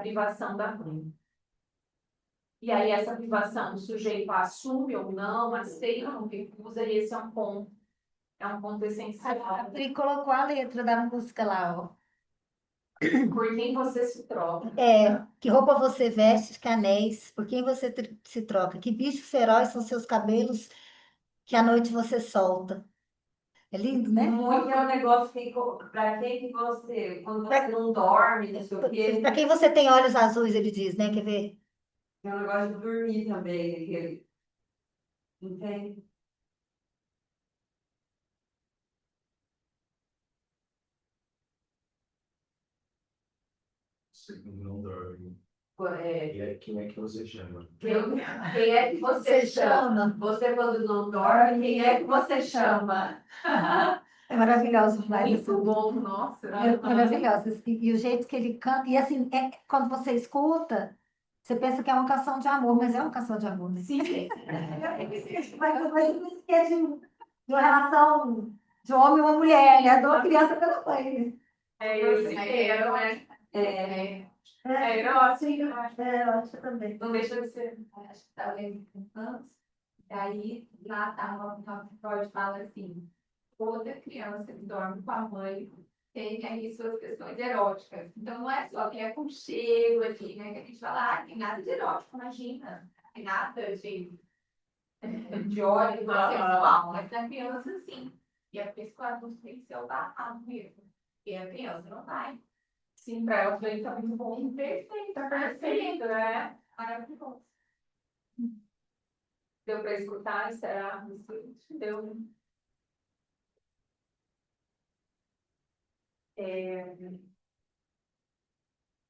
privação da mãe. E aí essa privação o sujeito assume ou não, aceita ou não recusa, e esse é um ponto essencial. A Pri colocou a letra da música lá, ó. Por quem você se troca. Que roupa você veste, que anéis, por quem você se troca, que bichos feroz são seus cabelos, que à noite você solta. É lindo, né? Muito é um negócio que, para quem que você, quando você não dorme, não sei o quê, Para quem você tem olhos azuis, ele diz, né? Quer ver? é um negócio de dormir também, aquele, entende? Segundo não dorme. É, E aí, quem é que você chama? quem é que você chama? Você quando não dorme, quem é que você chama? É maravilhoso demais. Muito bom, nossa. É maravilhoso. E o jeito que ele canta. E assim, quando você escuta, você pensa que é uma canção de amor, mas é uma canção de amor, né? Sim. Mas não é de uma relação de um homem e uma mulher, né? De uma criança pela mãe. É erótico. Eu acho também. Não deixa de ser. Acho que estava lendo antes, aí lá estava Freud fala assim, toda criança que dorme com a mãe tem aí suas questões eróticas. Então não é só que é conchego aqui, né? Que a gente fala, ah, tem nada de erótico, imagina. Tem nada de ódio sexual, mas na criança sim. E é por isso que o adulto tem que ser o barrado mesmo. E a criança não vai. Sim, para ela também tá muito bom. Perfeito, né? Maravilhoso. Deu para escutar? Será? Deu.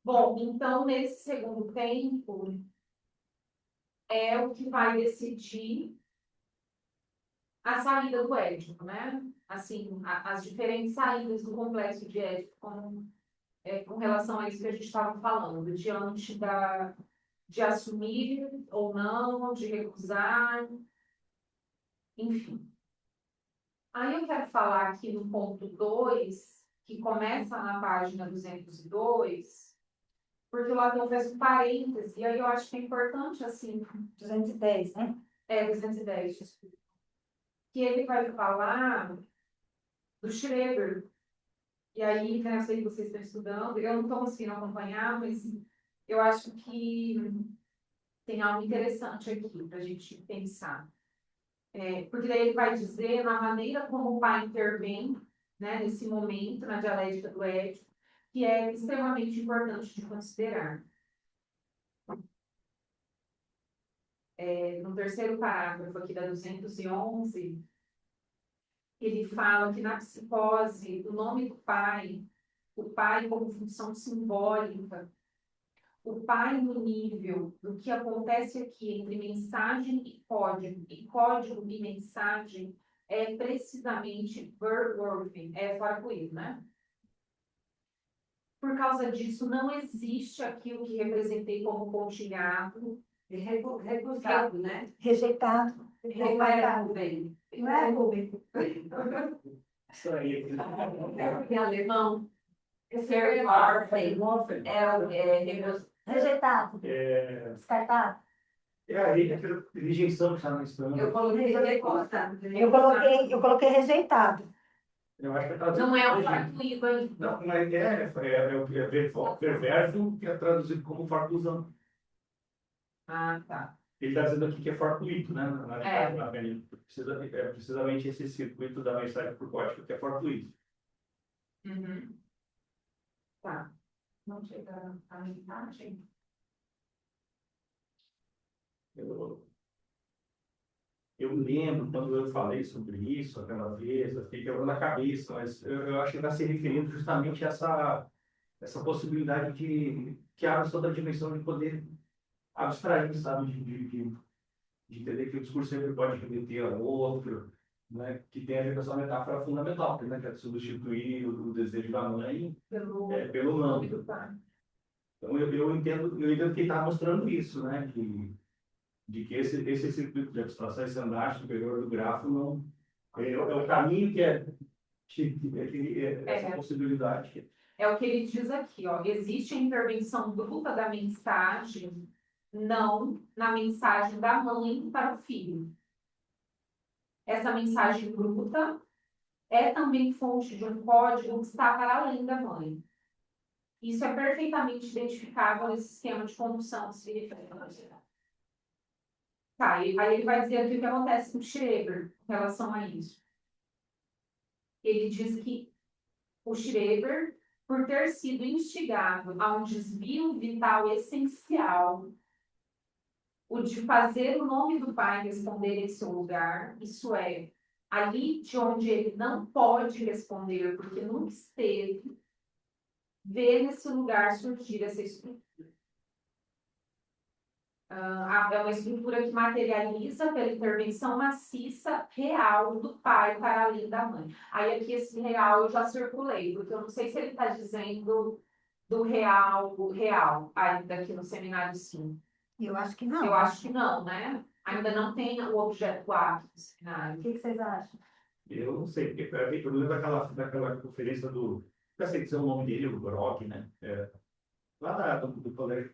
Bom, então, nesse segundo tempo, é o que vai decidir a saída do Édipo, né? Assim, as diferentes saídas do complexo de Édipo com relação a isso que a gente estava falando, diante de assumir ou não, de recusar, enfim. Aí eu quero falar aqui no ponto 2, que começa na página 202, porque o Latão fez um parêntese, e aí eu acho que é importante, assim, 210, né? 210, desculpa, que ele vai falar do Schreber. E aí, né, eu sei que vocês estão estudando, eu não estou conseguindo acompanhar, mas eu acho que tem algo interessante aqui para a gente pensar. Porque daí ele vai dizer na maneira como o pai intervém, né, nesse momento, na dialética do Édipo, que é extremamente importante de considerar. No terceiro parágrafo aqui da 211, ele fala que na psicose, o nome do pai, o pai como função simbólica, o pai no nível do que acontece aqui entre mensagem e código e mensagem, é precisamente Verworthy, fora coelho, né? Por causa disso, não existe aquilo que representei como pontilhado, Recusado, né? Rejeitado. Não é Rubem. Não é, Rubem? Isso aí. Em alemão, Verworfen. Rejeitado. É, Descartado. aquela rejeição que está na Espanha. Eu coloquei recusado. Eu coloquei rejeitado. Eu acho que é traduzido não é o como fartuído ainda. Não, mas o perverso que é traduzido como fartuzão. Ah, tá. Ele está dizendo aqui que é fortuito, né? É. Na precisamente esse circuito da mensagem por código que é fortuito. Uhum. Tá. Não chega a mensagem? Eu lembro quando eu falei sobre isso aquela vez, eu fiquei quebrando a cabeça, mas eu acho que está se referindo justamente a essa possibilidade que abre toda a dimensão de poder abstrair, sabe? De entender que o discurso sempre pode remeter a outro, né? Que tem a ver com essa metáfora fundamental, né? Que é de substituir o desejo da mãe pelo não. Então eu entendo que ele está mostrando isso, né? De que esse circuito de abstração, esse andar superior do grafo, não é o caminho essa possibilidade. É o que ele diz aqui, ó. Existe a intervenção bruta da mensagem, não na mensagem da mãe para o filho. Essa mensagem bruta é também fonte de um código que está para além da mãe. Isso é perfeitamente identificável nesse esquema de condução que se refere. Tá, aí ele vai dizer aqui o que acontece com o Schreber em relação a isso. Ele diz que o Schreber, por ter sido instigado a um desvio vital essencial, o de fazer o nome do pai responder em seu lugar, isso é, ali de onde ele não pode responder, porque nunca esteve, vê nesse lugar surgir essa estrutura. É uma estrutura que materializa pela intervenção maciça real do pai para além da mãe. Aí aqui esse real eu já circulei, porque eu não sei se ele está dizendo do real, ainda aqui no seminário 5. Eu acho que não. Eu acho que não, né? Ainda não tem o objeto A no seminário. O que vocês acham? Eu não sei, porque eu lembro daquela conferência não sei dizer o nome dele, o Grog, né? Lá do colégio.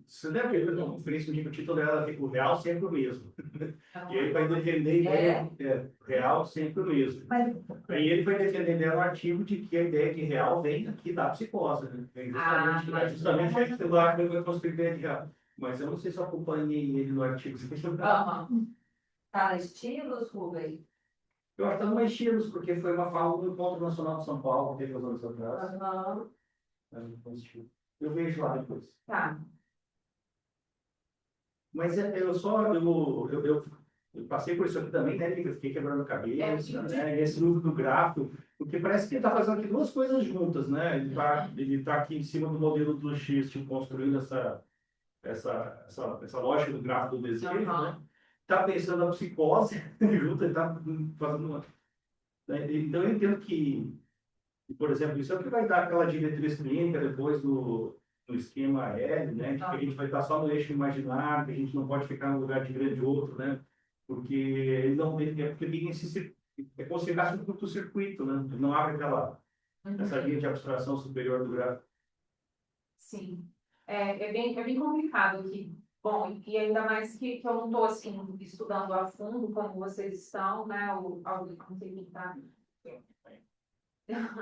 Você deve ver uma conferência que o título era o real sempre o mesmo. E ele vai defender real sempre o mesmo. Aí ele vai defender no artigo de que a ideia de real vem aqui da psicose, né? Vem justamente aquilo lá que vai construir a ideia de real. Mas eu não sei se eu acompanhei ele no artigo. Tá na Estilos, Rubem? Eu acho que está no Estilos, porque foi uma fala do Encontro Nacional de São Paulo, que teve uns anos atrás. Eu vejo lá depois. Tá. Mas eu passei por isso aqui também, né? Eu fiquei quebrando a cabeça, né? Esse uso do gráfico, porque parece que ele está fazendo aqui duas coisas juntas, né? Ele tá aqui em cima do modelo do X, tipo, construindo essa lógica do gráfico do desejo, né? está pensando na psicose, junto, ele está fazendo uma. Né? Então, eu entendo que, por exemplo, isso é o que vai dar aquela diretriz clínica depois do esquema L, né? De que a gente vai estar só no eixo imaginário, que a gente não pode ficar no lugar de grande outro, né? Porque ele não tem, porque tem esse, é como se ficasse um curto-circuito, né? Ele não abre essa linha de abstração superior do gráfico. Sim. É bem complicado aqui. Bom, e ainda mais que eu não estou assim, estudando a fundo como vocês estão, né? Não sei quem tá.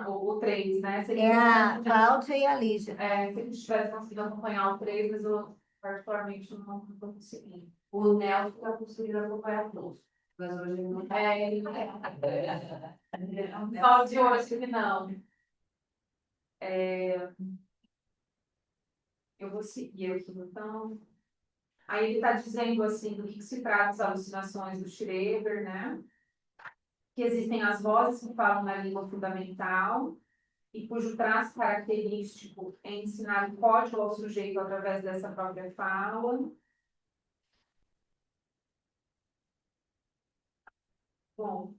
O 3, né? Se É a eles Cláudia e a Lígia. se eles tivessem conseguido acompanhar o 3, mas eu particularmente não estou conseguindo. O Nelson está conseguindo acompanhar todos. Mas hoje ele não está. Ele só de hoje que não. Eu vou seguir aqui, então. Aí ele está dizendo assim do que se trata as alucinações do Schreber, né? Que existem as vozes que falam na língua fundamental e cujo traço característico é ensinar o código ao sujeito através dessa própria fala. Bom,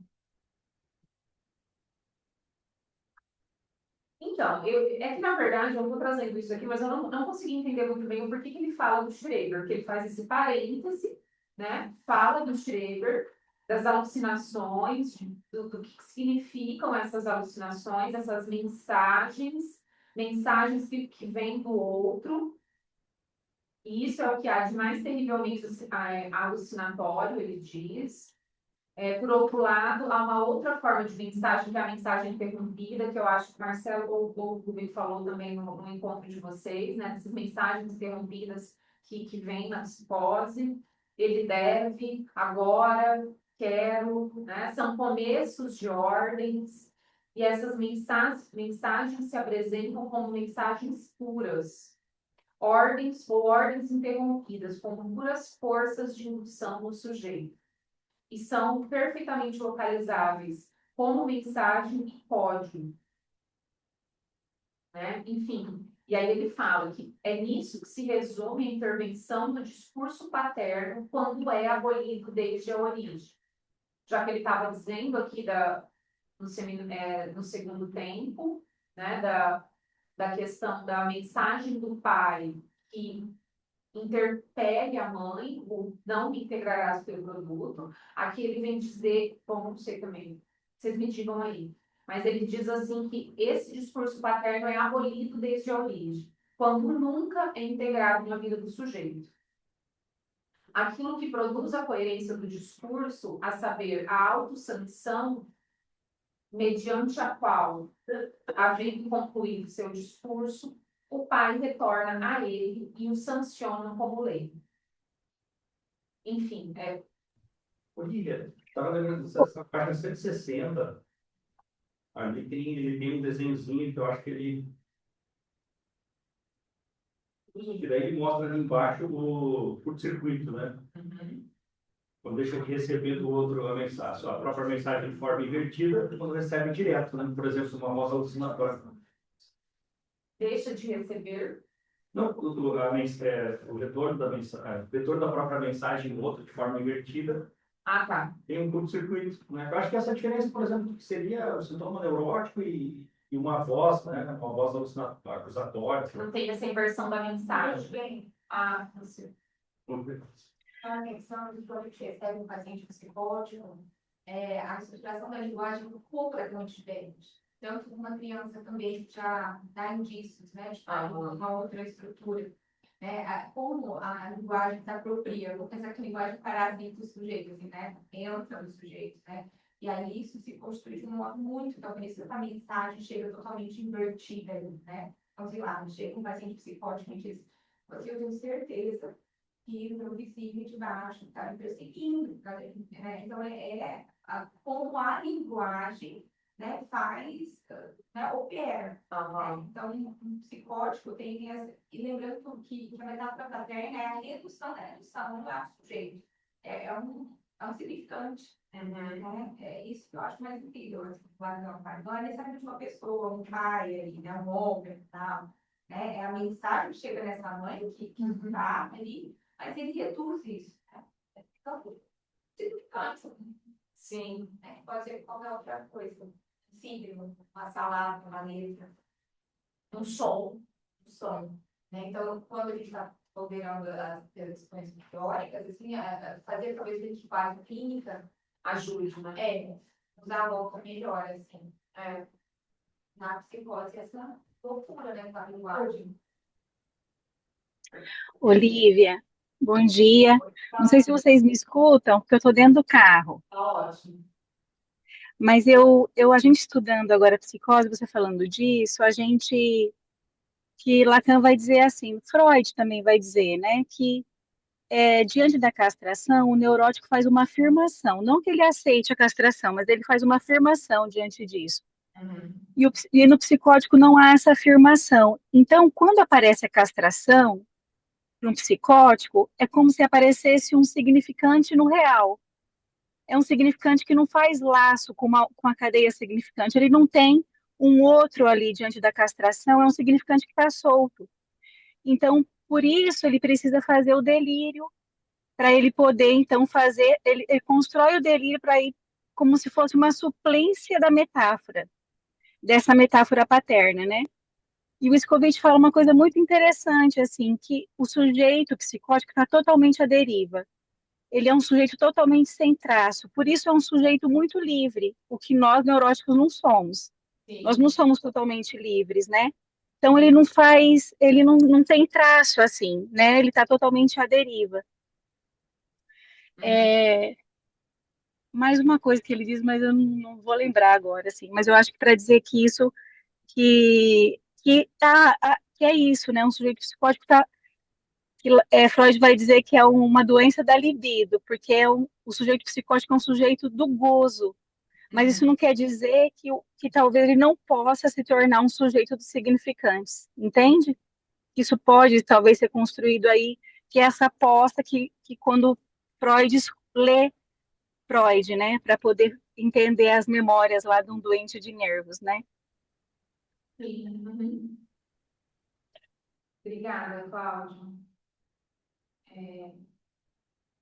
então, é que na verdade eu estou trazendo isso aqui, mas eu não consegui entender muito bem o porquê que ele fala do Schreber, que ele faz esse parêntese, né? Fala do Schreber, das alucinações, do que significam essas alucinações, essas mensagens que vêm do outro. E isso é o que há de mais terrivelmente alucinatório, ele diz. Por outro lado, há uma outra forma de mensagem, que é a mensagem interrompida, que eu acho que o Marcelo ou o Rubem falou também no encontro de vocês, né? Essas mensagens interrompidas que vêm na psicose. Ele deve, agora, quero, né? São começos de ordens, e essas mensagens se apresentam como mensagens puras, ordens ou ordens interrompidas, como puras forças de indução no sujeito. E são perfeitamente localizáveis como mensagem e código. Né? Enfim, e aí ele fala que é nisso que se resume a intervenção do discurso paterno quando é abolido desde a origem. Já que ele estava dizendo aqui no segundo tempo, né, da questão da mensagem do pai que interpele a mãe, ou não me integrarás pelo produto. Aqui ele vem dizer, bom, não sei também, vocês me digam aí, mas ele diz assim que esse discurso paterno é abolido desde a origem, quando nunca é integrado na vida do sujeito. Aquilo que produz a coerência do discurso, a saber, a autossanção, mediante a qual, havendo concluído seu discurso, o pai retorna a ele e o sanciona como lei. Enfim, Olivia, estava lembrando dessa página 160. Ali ele tem um desenhozinho que eu acho que ele. E daí ele mostra ali embaixo o curto-circuito, né? Quando deixa de receber do outro a mensagem, a própria mensagem de forma invertida, quando recebe direto, né? Por exemplo, uma voz alucinatória. deixa de receber. Não, o retorno da mensagem, o retorno da própria mensagem do outro de forma invertida. Ah, tá. Tem um curto-circuito, né? Eu acho que essa diferença, por exemplo, do que seria o sintoma neurótico e uma voz, né? Uma voz acusatória. Não tem essa inversão da mensagem. Ah, não sei. A questão de quando a gente recebe um paciente psicótico, a estruturação da linguagem é completamente diferente. Tanto uma criança também já dá indícios, né, de uma outra estrutura. Como a linguagem se apropria, vou pensar que a linguagem parasita o sujeito, assim, né, entra no sujeito, né, e aí isso se constrói de um modo muito, então por isso essa mensagem chega totalmente invertida, né, então sei lá, chega um paciente psicótico e diz, eu tenho certeza que o meu vizinho de baixo está me perseguindo, né? Então como a linguagem, né, faz, né, opera. Né? Então, um psicótico tem essa. E lembrando que a metáfora paterna é a redução da redução, não é o sujeito. É um significante. Né? É isso que eu acho mais incrível. Assim, não é necessariamente uma pessoa, um pai, ali, né, um homem e tal. Né? É a mensagem que chega nessa mãe que está ali, mas ele reduz isso. Né? Então, significante, Sim. né? Pode ser qualquer outra coisa. Um signo, uma salada, uma letra, um som, um som. Né? Então, quando a gente está considerando as questões teóricas, assim, fazer talvez a gente faz clínica, Ajude, né? usar a louca melhor, assim. É. Na psicose, essa loucura, né, com a linguagem. Olivia, bom dia. Não sei se vocês me escutam, porque eu estou dentro do carro. Tá ótimo. Mas a gente estudando agora psicose, você falando disso, que Lacan vai dizer assim, Freud também vai dizer, né, que diante da castração, o neurótico faz uma afirmação, não que ele aceite a castração, mas ele faz uma afirmação diante disso. Uhum. E no psicótico não há essa afirmação. Então, quando aparece a castração, para um psicótico, é como se aparecesse um significante no real. É um significante que não faz laço com a cadeia significante. Ele não tem um outro ali diante da castração, é um significante que está solto. Então, por isso, ele precisa fazer o delírio, para ele poder, então, fazer. Ele constrói o delírio para ir como se fosse uma suplência da metáfora, dessa metáfora paterna, né? E o Scoville fala uma coisa muito interessante, assim, que o sujeito psicótico está totalmente à deriva. Ele é um sujeito totalmente sem traço, por isso é um sujeito muito livre, o que nós neuróticos não somos. Nós Sim. não somos totalmente livres, né? Então ele não tem traço assim, né? Ele está totalmente à deriva. Uhum. Mais uma coisa que ele diz, mas eu não vou lembrar agora, assim. Mas eu acho que para dizer que isso, que é isso, né? Um sujeito psicótico Freud vai dizer que é uma doença da libido, porque o sujeito psicótico é um sujeito do gozo, mas isso Uhum. não quer dizer que talvez ele não possa se tornar um sujeito dos significantes, entende? Isso pode talvez ser construído aí, que é essa aposta que quando Freud lê Freud, né, para poder entender as memórias lá de um doente de nervos, né? Sim. Uhum. Obrigada, Cláudio.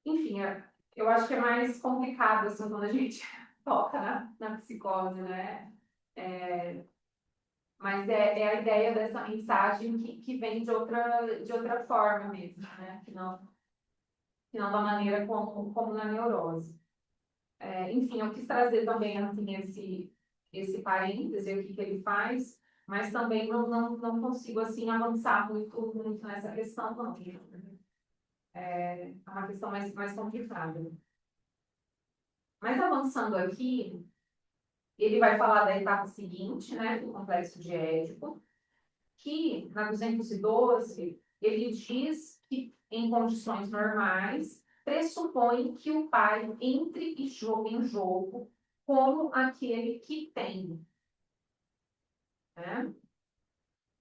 Enfim, eu acho que é mais complicado assim, quando a gente toca na psicose, né? Mas é a ideia dessa mensagem que vem de outra forma mesmo, né? Que não da maneira como na neurose. Enfim, eu quis trazer também assim, esse parêntese, o que ele faz, mas também não consigo assim, avançar muito nessa questão, não. É uma questão mais complicada. Mas avançando aqui, ele vai falar da etapa seguinte, né, do complexo de Édipo, que na 212 ele diz que em condições normais pressupõe que o pai entre em jogo como aquele que tem, né?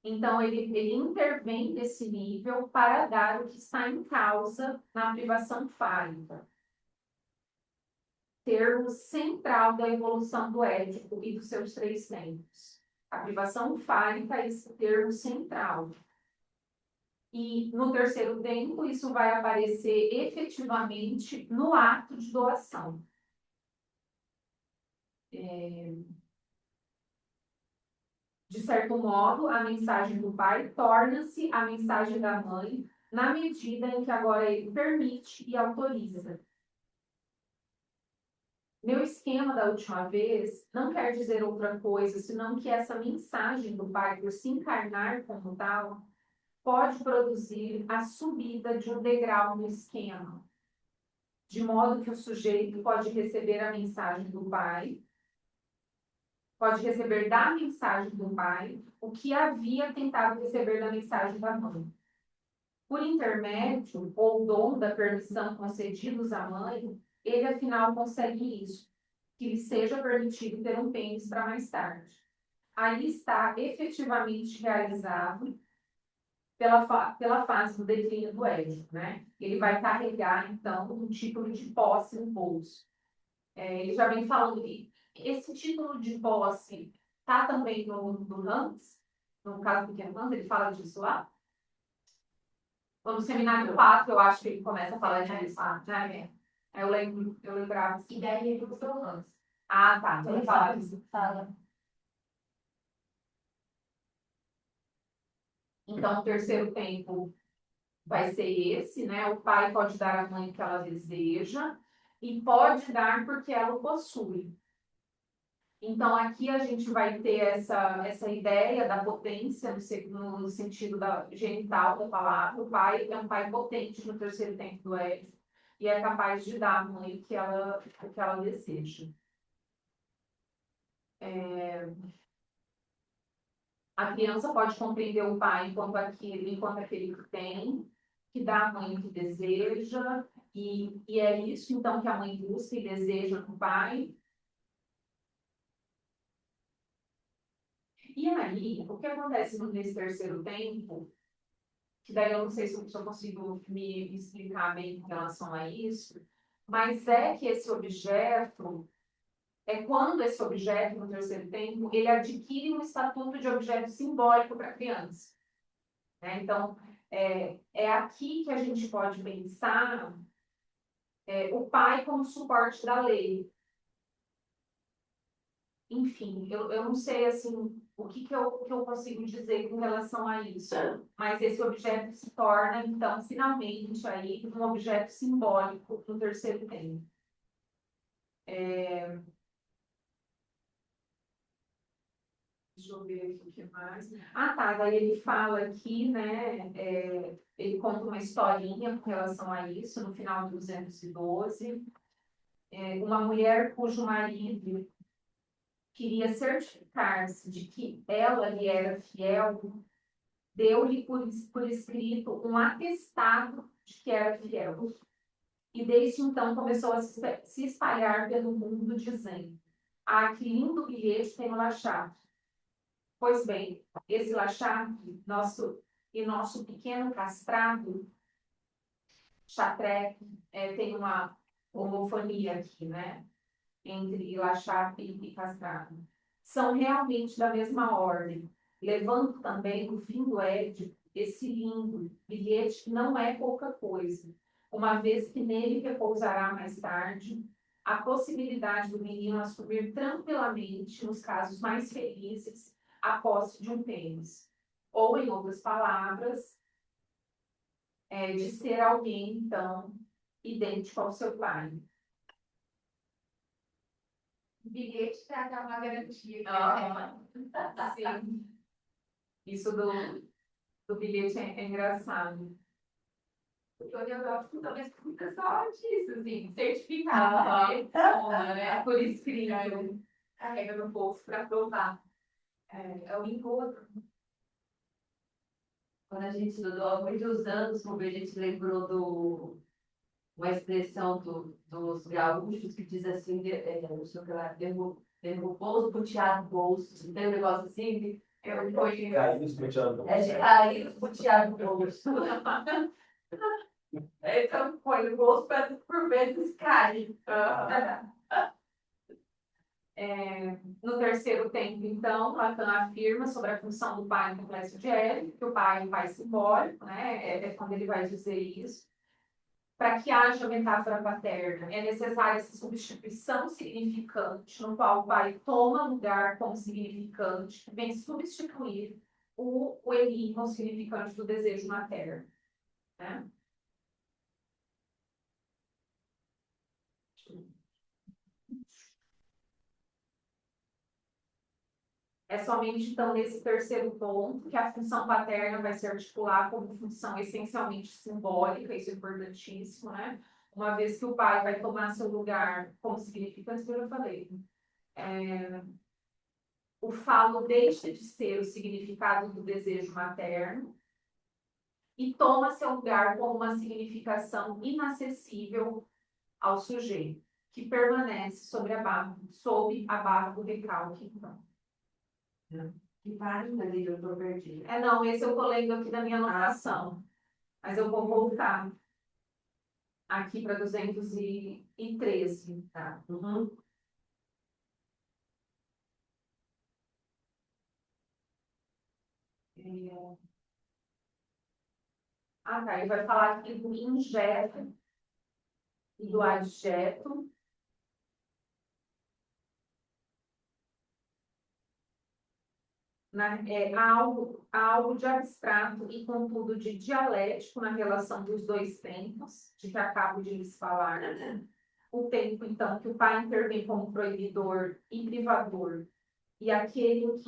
Então ele intervém nesse nível para dar o que está em causa na privação fálica, termo central da evolução do Édipo e dos seus três tempos. A privação fálica é esse termo central. E no terceiro tempo, isso vai aparecer efetivamente no ato de doação. De certo modo, a mensagem do pai torna-se a mensagem da mãe na medida em que agora ele permite e autoriza. Meu esquema da última vez não quer dizer outra coisa, senão que essa mensagem do pai, por se encarnar como tal, pode produzir a subida de um degrau no esquema, de modo que o sujeito pode receber a mensagem do pai, pode receber da mensagem do pai o que havia tentado receber da mensagem da mãe. Por intermédio ou dom da permissão concedidos à mãe, ele afinal consegue isso, que lhe seja permitido ter um pênis para mais tarde. Aí está efetivamente realizado pela fase do declínio do Édipo, né? Ele vai carregar, então, um título de posse no bolso. Ele já vem falando que esse título de posse está também no Hans, no caso do pequeno Hans, ele fala disso lá. No seminário 4, eu acho que ele começa a falar disso, né? Eu lembrava. E daí ele usou o lance. Ah, tá. Então eu falava isso. Fala. Então, o terceiro tempo vai ser esse, né? O pai pode dar à mãe o que ela deseja e pode dar porque ela o possui. Então, aqui a gente vai ter essa ideia da potência no sentido genital da palavra. O pai é um pai potente no terceiro tempo do Édipo e é capaz de dar à mãe o que ela deseja. A criança pode compreender o pai enquanto aquele que tem, que dá à mãe o que deseja, e é isso então que a mãe busca e deseja no pai. E aí, o que acontece nesse terceiro tempo, que daí eu não sei se eu consigo me explicar bem em relação a isso, mas é que esse objeto, é quando esse objeto, no terceiro tempo, ele adquire um estatuto de objeto simbólico para a criança. Né? Então, é aqui que a gente pode pensar o pai como suporte da lei. Enfim, eu não sei assim, o que eu consigo dizer com relação a isso, mas esse objeto se torna, então, finalmente, aí, um objeto simbólico no terceiro tempo. Deixa eu ver aqui o que mais. Ah, tá. Daí ele fala aqui, né? Ele conta uma historinha com relação a isso, no final do 212. Uma mulher cujo marido queria certificar-se de que ela lhe era fiel, deu-lhe por escrito um atestado de que era fiel. E desde então começou a se espalhar pelo mundo, dizendo: Ah, que lindo bilhete tem o Lachar. Pois bem, esse Lachar, nosso pequeno castrado, Chatrec, tem uma homofonia aqui, né? Entre Lachar e castrado. São realmente da mesma ordem, levando também o fim do Édipo, esse lindo bilhete que não é pouca coisa, uma vez que nele repousará mais tarde a possibilidade do menino assumir tranquilamente, nos casos mais felizes, a posse de um pênis. Ou, em outras palavras, de ser alguém, então, idêntico ao seu pai. Bilhete para dar uma garantia. Sim. Isso do bilhete é engraçado. Porque o neurótico talvez fica só disso, assim, certificado, né? Toma, né? Por escrito. Carrega no bolso para provar. É o encontro. Quando a gente estudou há muitos anos, como a gente lembrou uma expressão dos gaúchos que diz assim, não sei o que lá, derrubou os buteados do bolso. Não tem um negócio assim? Eu fui. Caiu os penteados. De cair os buteados do bolso. Então, põe no bolso, parece que por vezes cai. No terceiro tempo, então, Lacan afirma sobre a função do pai no complexo de Édipo, que o pai é um pai simbólico, né? É quando ele vai dizer isso. Para que haja metáfora paterna, é necessária essa substituição significante, no qual o pai toma lugar como significante, que vem substituir o enigma, o significante do desejo materno. Né? É somente, então, nesse terceiro ponto que a função paterna vai se articular como função essencialmente simbólica, isso é importantíssimo, né? Uma vez que o pai vai tomar seu lugar como significante, que eu já falei. O falo deixa de ser o significado do desejo materno e toma seu lugar como uma significação inacessível ao sujeito, que permanece sob a barra do recalque, então. Que página ali eu estou perdida? Não, esse eu estou lendo aqui da minha anotação. Mas eu vou voltar aqui para 213, tá? Uhum. Tá. Ele vai falar aqui do injeto e do adjeto. Há algo de abstrato e, contudo, de dialético na relação dos dois tempos, de que acabo de lhes falar. O tempo, então, que o pai intervém como proibidor e privador, e aquele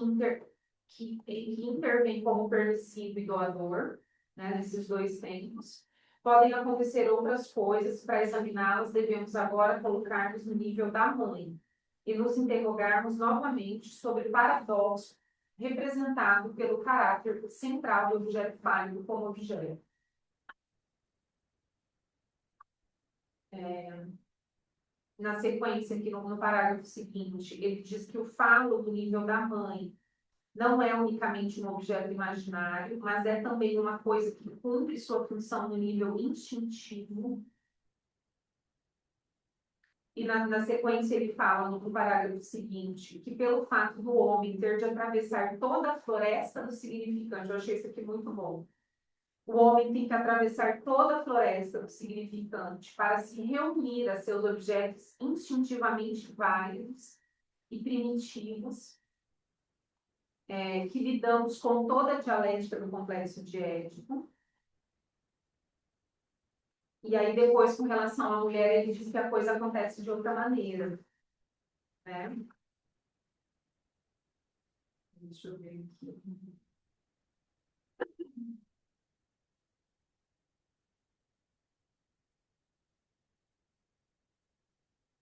que intervém como permissivo e doador, né, nesses dois tempos. Podem acontecer outras coisas, para examiná-las, devemos agora colocar-nos no nível da mãe e nos interrogarmos novamente sobre o paradoxo representado pelo caráter central do objeto fálico como objeto. Na sequência, aqui no parágrafo seguinte, ele diz que o falo do nível da mãe não é unicamente um objeto imaginário, mas é também uma coisa que cumpre sua função no nível instintivo. E na sequência ele fala, no parágrafo seguinte, que pelo fato do homem ter de atravessar toda a floresta do significante, eu achei isso aqui muito bom. O homem tem que atravessar toda a floresta do significante para se reunir a seus objetos instintivamente válidos e primitivos, que lidamos com toda a dialética do complexo de Édipo. E aí, depois, com relação à mulher, ele diz que a coisa acontece de outra maneira. Né? Deixa eu ver aqui.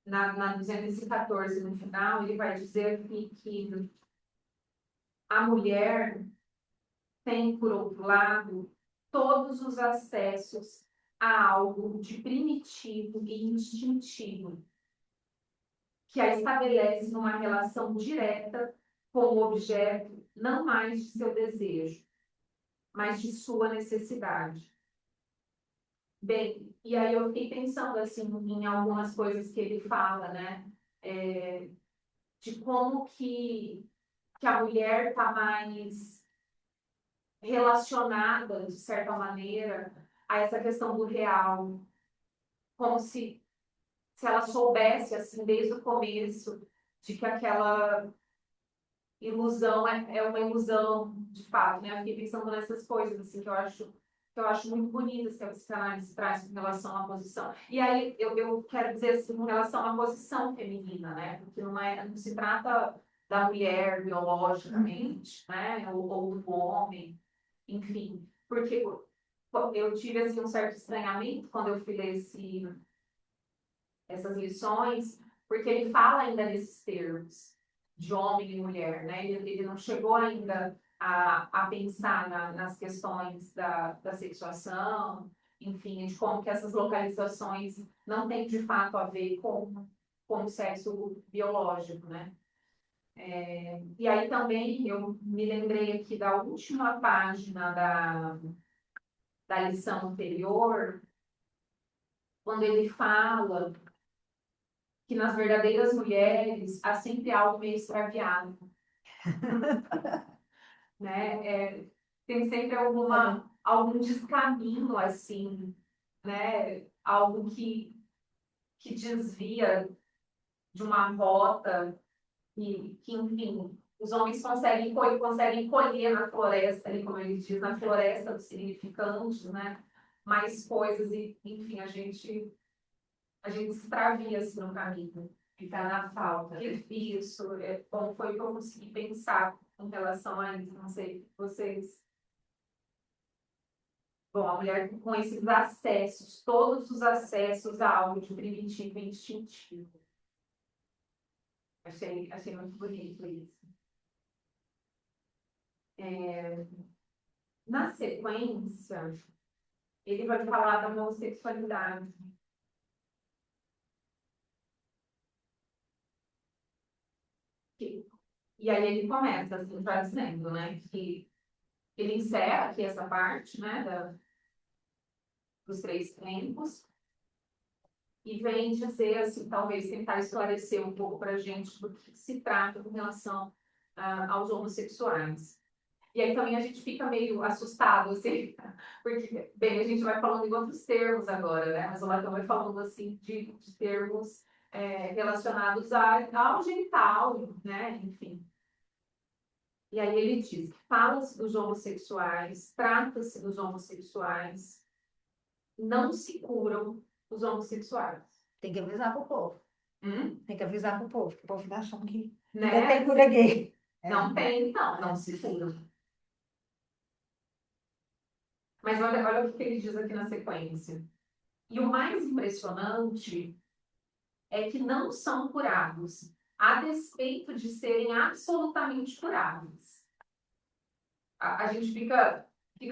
Na 214, no final, ele vai dizer que a mulher tem, por outro lado, todos os acessos a algo de primitivo e instintivo, que a estabelece numa relação direta com o objeto, não mais de seu desejo, mas de sua necessidade. Bem, e aí eu fiquei pensando assim em algumas coisas que ele fala, né? De como que a mulher está mais relacionada, de certa maneira, a essa questão do real, como se ela soubesse, assim, desde o começo, de que aquela ilusão é uma ilusão, de fato, né? Eu fiquei pensando nessas coisas, assim, que eu acho muito bonitas que a psicanálise traz com relação à posição. E aí, eu quero dizer, assim, com relação à posição feminina, né? Porque não se trata da mulher biologicamente, né? Ou do homem, enfim. Porque eu tive, assim, um certo estranhamento quando eu fui ler essas lições, porque ele fala ainda nesses termos de homem e mulher, né? Ele não chegou ainda a pensar nas questões da sexuação, enfim, de como que essas localizações não têm de fato a ver com o sexo biológico, né? E aí também eu me lembrei aqui da última página da lição anterior, quando ele fala que nas verdadeiras mulheres há sempre algo meio extraviado. Né? Tem sempre algum descaminho, assim, né? Algo que desvia de uma rota que, enfim, os homens conseguem colher na floresta, ali, como ele diz, na floresta dos significantes, né? Mais coisas e, enfim, a gente se extravia assim, no caminho. Ficar na falta. Isso, como foi que eu consegui pensar em relação a isso, não sei, vocês. Bom, a mulher com esses acessos, todos os acessos a algo de primitivo e instintivo. Achei muito bonito isso. Na sequência, ele vai falar da homossexualidade. E aí ele começa, assim, já dizendo, né, que ele encerra aqui essa parte, né, dos três tempos, e vem dizer, assim, talvez tentar esclarecer um pouco para a gente do que se trata com relação aos homossexuais. E aí também a gente fica meio assustado, assim, porque, bem, a gente vai falando em outros termos agora, né? Mas o Lacan vai falando, assim, de termos relacionados ao genital, né? Enfim. E aí ele diz que fala-se dos homossexuais, trata-se dos homossexuais, não se curam os homossexuais. Tem que avisar pro povo. Tem que avisar pro povo, que o povo tá achando que ainda Né? tem cura gay. Não tem, não se cura. Mas olha o que ele diz aqui na sequência. E o mais impressionante é que não são curados, a despeito de serem absolutamente curáveis. A gente fica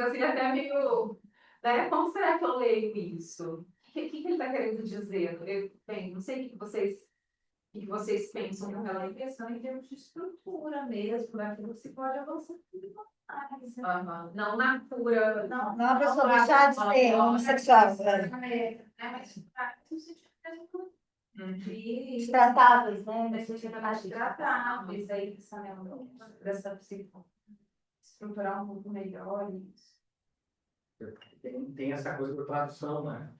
assim até meio, né? Como será que eu leio isso? O que ele está querendo dizer? Bem, não sei o que vocês pensam com relação Aquela impressão em termos de estrutura mesmo, daquilo que se pode avançar. Não na cura. Não a pessoa deixar de ser homossexual. Mas no sentido mesmo Tratáveis, né? tratáveis, aí pensando dessa estruturar um pouco melhor isso. Tem essa coisa da tradução, né?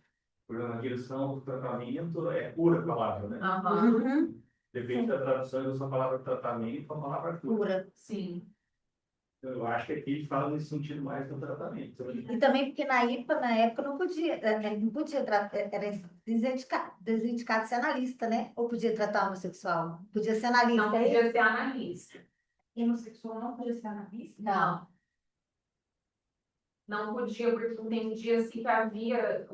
Porque na direção do tratamento é cura a palavra, né? Uhum. Depende da tradução, eu uso a palavra tratamento com a palavra cura. Cura. Sim. Eu acho que aqui ele fala nesse sentido mais do tratamento. E também porque na IPA, na época, não podia tratar, era desindicado ser analista, né? Ou podia tratar homossexual? Podia ser analista, Não é isso? podia ser analista. Homossexual não podia ser analista? Não. Não podia, porque entendia assim, que havia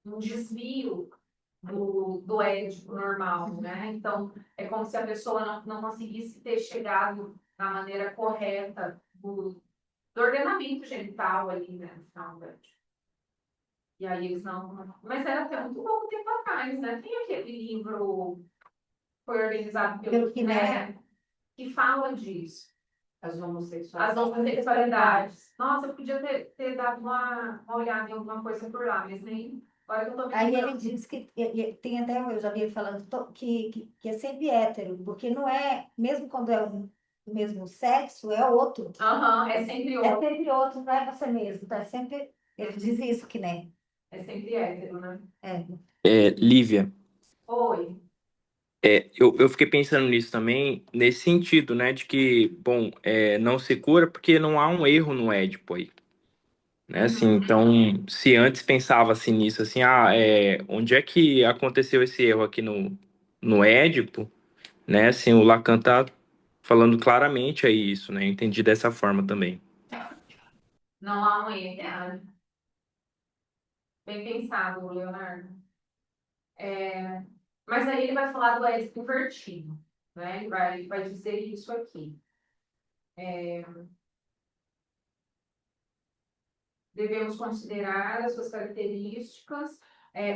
um desvio do ético normal, né? Então, é como se a pessoa não conseguisse ter chegado na maneira correta do ordenamento genital ali, né? No final do ético. E aí eles não... Mas era até muito pouco tempo atrás, né? Tem aquele livro foi organizado pelo CNE, que fala disso. As homossexuais. As homossexualidades. Nossa, eu podia ter dado uma olhada em alguma coisa por lá, mas nem... Agora que eu tô me Aí ele lembrando. diz que, tem até, eu já vi ele falando, que é sempre hétero, porque não é, mesmo quando é do mesmo sexo, é outro. Aham, é sempre É outro. sempre outro, não é você mesmo, tá? É sempre, ele diz isso, que nem. É sempre hétero, né? Lívia, Oi. eu fiquei pensando nisso também, nesse sentido, né, de que, bom, não se cura porque não há um erro no Édipo aí, né, assim, então, se antes pensava assim nisso, assim, onde é que aconteceu esse erro aqui no Édipo, né, assim, o Lacan tá falando claramente aí isso, né, eu entendi dessa forma também. Não há um erro, né? Bem pensado, Leonardo. Mas aí ele vai falar do ético invertido, né? Ele vai dizer isso aqui. Devemos considerar as suas características.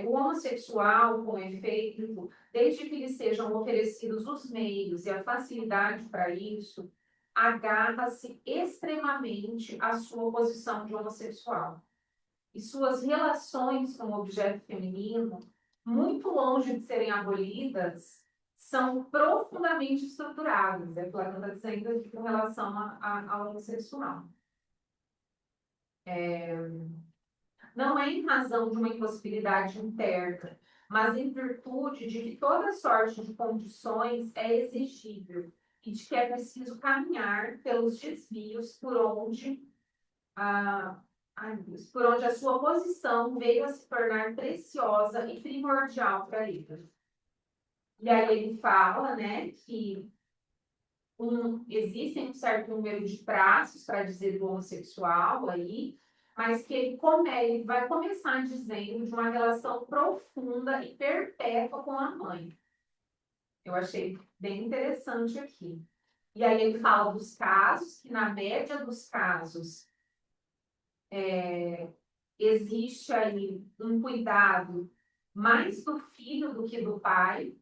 O homossexual, com efeito, desde que lhe sejam oferecidos os meios e a facilidade para isso, agarra-se extremamente à sua posição de homossexual. E suas relações com o objeto feminino, muito longe de serem abolidas, são profundamente estruturadas. É o que ela está dizendo aqui com relação ao homossexual. Não é em razão de uma impossibilidade interna, mas em virtude de que toda sorte de condições é exigível e de que é preciso caminhar pelos desvios por onde a sua posição veio a se tornar preciosa e primordial para ele. E aí ele fala, né, que existem um certo número de traços para dizer do homossexual aí, mas que ele vai começar dizendo de uma relação profunda e perpétua com a mãe. Eu achei bem interessante aqui. E aí ele fala dos casos, que na média dos casos existe aí um cuidado mais do filho do que do pai,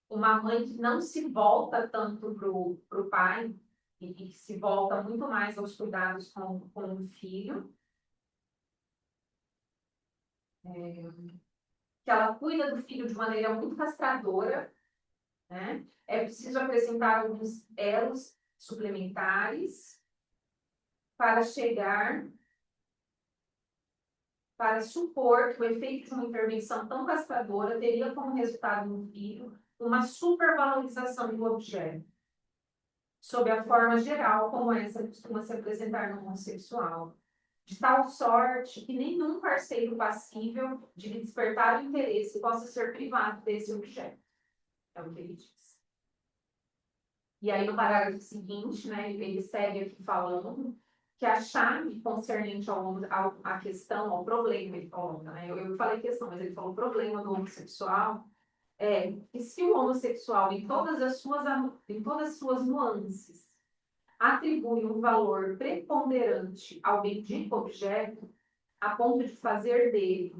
uma mãe que não se volta tanto para o pai e que se volta muito mais aos cuidados com o filho, que ela cuida do filho de maneira muito castradora, né? É preciso acrescentar alguns elos suplementares, para supor que o efeito de uma intervenção tão castradora teria como resultado no filho uma supervalorização do objeto, sob a forma geral como essa costuma se apresentar no homossexual, de tal sorte que nenhum parceiro passível de lhe despertar o interesse possa ser privado desse objeto. É o que ele diz. E aí, no parágrafo seguinte, né, ele segue aqui falando que a chave concernente à questão, ao problema, ele falou, né? Eu falei questão, mas ele falou problema do homossexual, é que se o homossexual, em todas as suas nuances, atribui um valor preponderante ao bendito objeto, a ponto de fazer dele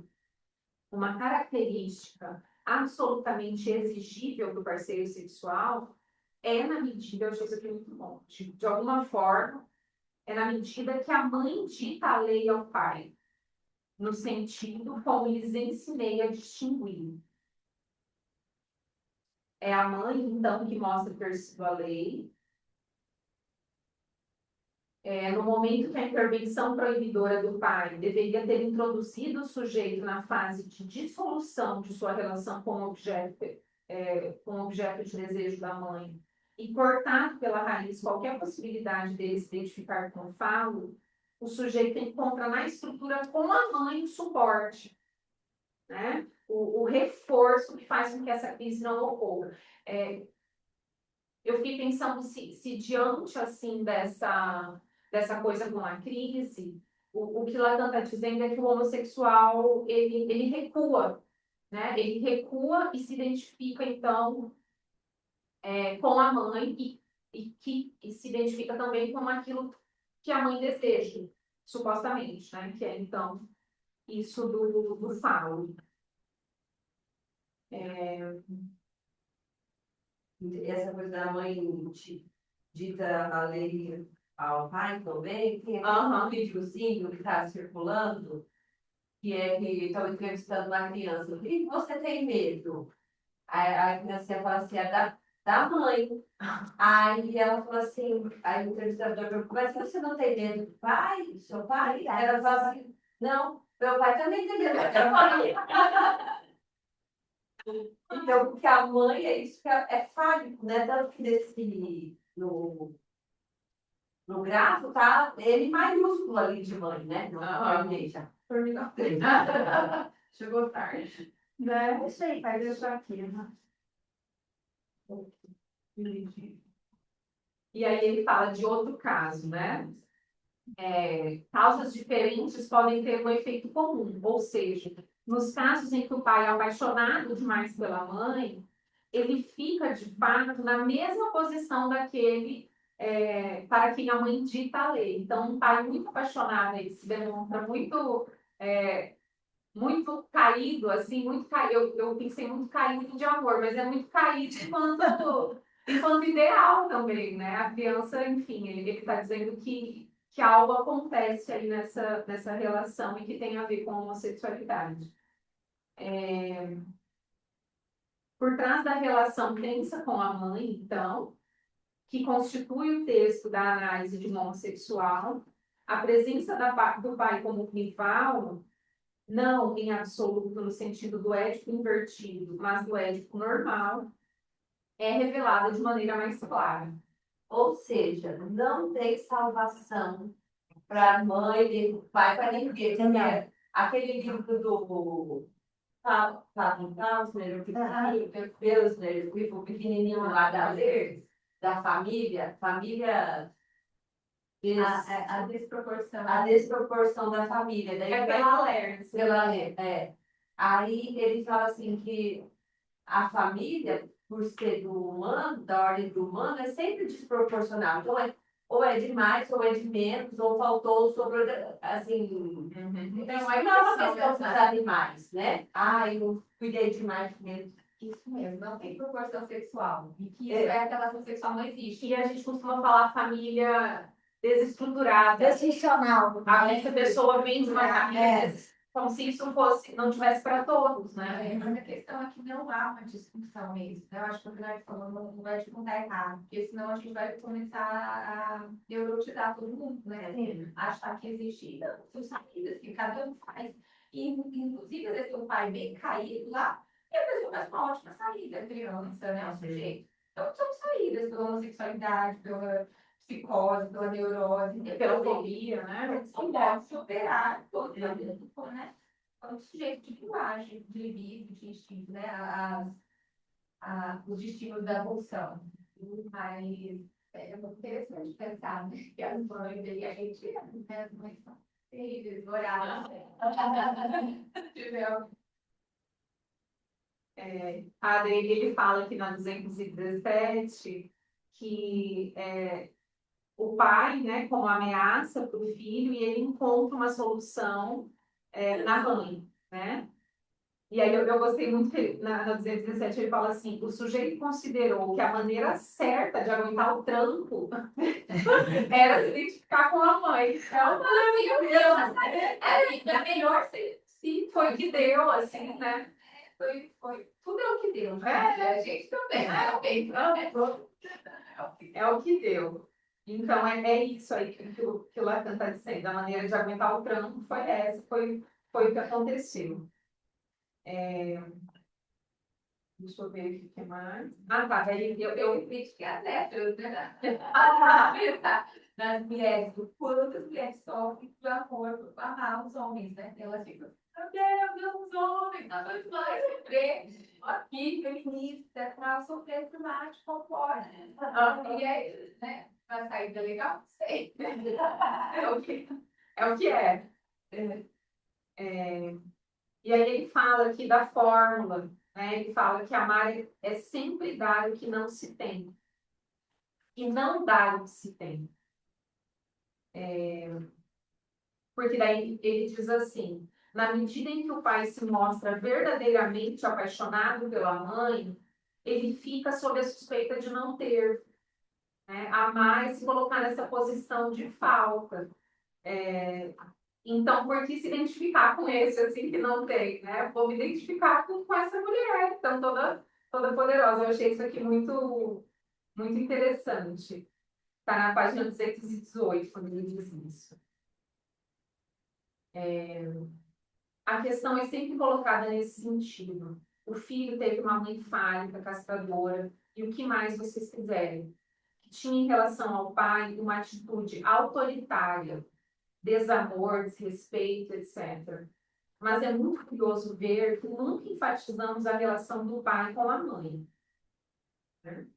uma característica absolutamente exigível do parceiro sexual, na medida, eu achei isso aqui muito bom, de alguma forma, na medida que a mãe dita a lei ao pai, no sentido como lhes ensinei a distinguir. É a mãe, então, que mostra ter sido a lei. No momento que a intervenção proibidora do pai deveria ter introduzido o sujeito na fase de dissolução de sua relação com o objeto de desejo da mãe, e cortado pela raiz qualquer possibilidade dele se identificar com o falo, o sujeito encontra na estrutura com a mãe o suporte, né? O reforço que faz com que essa crise não ocorra. Eu fiquei pensando se diante assim dessa coisa com a crise, o que Lacan está dizendo é que o homossexual ele recua, né? Ele recua e se identifica então com a mãe e se identifica também com aquilo que a mãe deseja, supostamente, né? Que é então isso do falo. Essa coisa da mãe dita a lei ao pai também, tem um videozinho que está circulando, que estão entrevistando uma criança. O que você tem medo? A criança fala assim, da mãe. Aí ela falou assim, aí o entrevistador perguntou, mas você não tem medo do pai, do seu pai? Aí ela fala assim, não, meu pai também tem medo da mãe. Então, porque a mãe é isso que é fálico, né? Tanto que no grafo tá ele maiúsculo ali de mãe, né? Não deixa. Chegou tarde. Né? Deixa aí, vai deixar aqui. Né? E aí ele fala de outro caso, né? Causas diferentes podem ter um efeito comum, ou seja, nos casos em que o pai é apaixonado demais pela mãe, ele fica, de fato, na mesma posição daquele para quem a mãe dita a lei. Então, um pai muito apaixonado, ele se demonstra muito caído, assim, muito caído. Eu pensei muito caído de amor, mas é muito caído enquanto ideal também, né? A criança, enfim, ele está dizendo que algo acontece aí nessa relação e que tem a ver com a homossexualidade. Por trás da relação tensa com a mãe, então, que constitui o texto da análise de um homossexual, a presença do pai como rival, não em absoluto no sentido do édipo invertido, mas do édipo normal, é revelada de maneira mais clara. Ou seja, não tem salvação para a mãe e para o pai, para ninguém. Aquele livro do Pablo Hausner, o pequenininho lá da família, A desproporção. a desproporção da família. Daí, Pela Lerner. pela Aí ele fala assim que a família, por ser do humano, da ordem do humano, é sempre desproporcional. Então, ou é de mais, ou é de menos, ou faltou, sobrou, assim... Então, não é uma questão dos animais, né? Eu cuidei de mais, menos. Isso mesmo, não tem proporção sexual. E que isso a relação sexual não existe. E a gente costuma falar família desestruturada. Desfuncional. Essa pessoa vem de uma família como se isso não tivesse para todos, né? Mas a questão é que não há uma discussão mesmo, né? Eu acho que o Guilherme falou, não vai contar errado, porque senão a gente vai começar a neurotizar todo mundo, né? Achar que existe saídas que cada um faz. E, inclusive, às vezes, o pai bem caído lá, e a pessoa faz uma ótima saída, a criança, né? O sujeito. Então, são saídas pela homossexualidade, pela psicose, pela neurose, Pela fobia, né? São pode superar todo né? O sujeito de linguagem, de libido, de instinto, né? Os estímulos da evolução. Mas é muito interessante pensar, né? Que as mães dele, a gente, né? As mães são terríveis, oradas. Padre, ele fala aqui na 217 que o pai, né, como ameaça para o filho, e ele encontra uma solução na mãe, né? E aí eu gostei muito que na 217 ele fala assim, o sujeito considerou que a maneira certa de aguentar o tranco era se identificar com a mãe. Então, É melhor se foi o que deu, assim, né? foi. Tudo é o que deu. É, A gente também. É o que deu. Então, é isso aí que o Lacan está dizendo. A maneira de aguentar o tranco foi essa, foi o que aconteceu. Deixa eu ver aqui o que mais. Ah, tá. Aí Eu critiquei as héteros, né? Das mulheres, o quanto as mulheres sofrem por amor, por amar os homens, né? Elas ficam, meu Deus, os homens, nós vamos mais sofrer. Aqui, feminista, para sofrer por macho, concorda. E aí, né? Uma saída legal, não sei. é o que é. E aí ele fala aqui da fórmula, né? Ele fala que amar é sempre dar o que não se tem. E não dar o que se tem. Porque daí ele diz assim, na medida em que o pai se mostra verdadeiramente apaixonado pela mãe, ele fica sob a suspeita de não ter. Né? Amar é se colocar nessa posição de falta. Então, por que se identificar com esse assim que não tem? Né? Vou me identificar com essa mulher, então toda poderosa. Eu achei isso aqui muito, muito interessante. Está na página 218, quando ele diz isso. A questão é sempre colocada nesse sentido. O filho teve uma mãe fálica, castradora, e o que mais vocês quiserem. Que tinha em relação ao pai uma atitude autoritária, desamor, desrespeito, etc. Mas é muito curioso ver que nunca enfatizamos a relação do pai com a mãe. Né?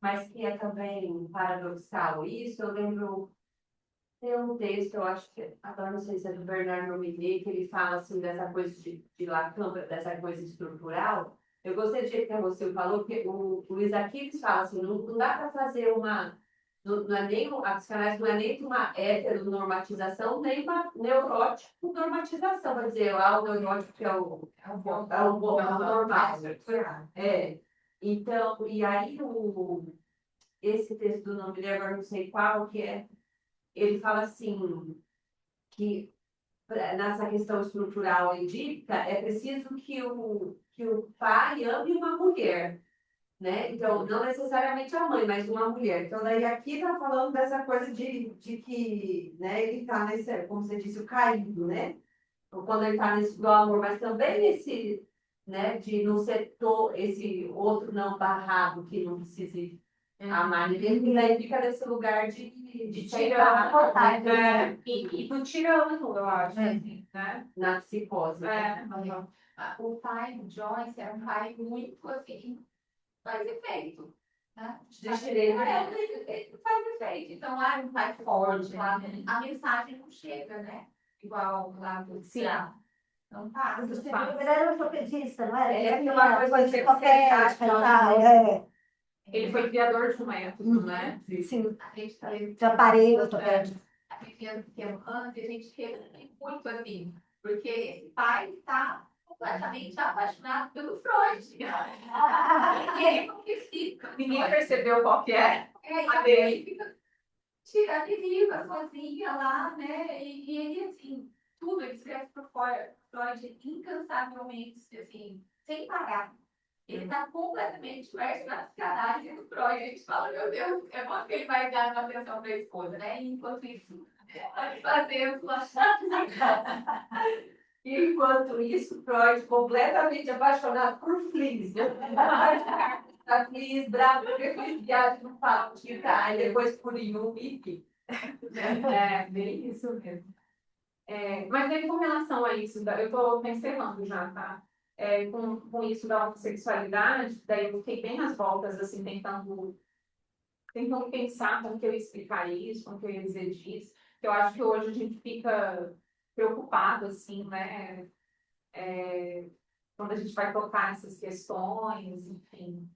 Mas que é também paradoxal isso, eu lembro, tem um texto, eu acho que, agora não sei se é do Bernard Nominet, que ele fala assim dessa coisa de Lacan, dessa coisa estrutural. Eu gostei do jeito que a você falou, porque o Luiz Aquiles fala assim, não dá para fazer uma, não é nem, a psicanálise não é nem uma heteronormatização, nem uma neurótico normatização, quer dizer, o neurótico que é o normal. Então, e aí esse texto do nome dele, agora não sei qual, que é, ele fala assim, que nessa questão estrutural edípica, é preciso que o pai ame uma mulher, né? Então, não necessariamente a mãe, mas uma mulher. Então, daí aqui está falando dessa coisa de que, né, ele está nesse, como você disse, o caído, né? Então, quando ele está nesse do amor, mas também nesse, né, de não ser esse outro não barrado que não precise amar ninguém, e daí fica nesse lugar de tirar a vontade, né? E do tirano, eu acho, assim, né? Na psicose. Né? O pai do Joyce era um pai muito assim, faz efeito. Né? Ele faz efeito. Então, um pai forte, lá, a mensagem não chega, né? Igual lá do Ceará. Não passa. Ele era ortopedista, não era? É uma coisa de ortopédica e tal. Ele foi criador de um método, né? Sim, A gente tá de aparelho ortopédico. a gente antes, a gente teve muito assim, porque esse pai está completamente apaixonado pelo Freud. Ninguém não precisa. Ninguém percebeu qual que é. E ele fica tirando de riva sozinha lá, né? E ele, assim, tudo ele escreve pro Freud incansavelmente, assim, sem parar. Ele está completamente imerso na psicanálise do Freud. A gente fala, meu Deus, é bom que ele vai dar uma atenção para a esposa, né? E enquanto isso, fazendo Enquanto isso, Freud, completamente apaixonado por Fliss. A Fliss, brava, porque foi viagem no papo de Itália, depois por Jung, enfim. Bem isso mesmo. Mas aí, com relação a isso, eu estou encerrando já, tá? Com isso da homossexualidade, daí eu fiquei bem nas voltas, assim, tentando pensar como que eu ia explicar isso, como que eu ia dizer disso. Eu acho que hoje a gente fica preocupado, assim, né? Quando a gente vai tocar essas questões, enfim.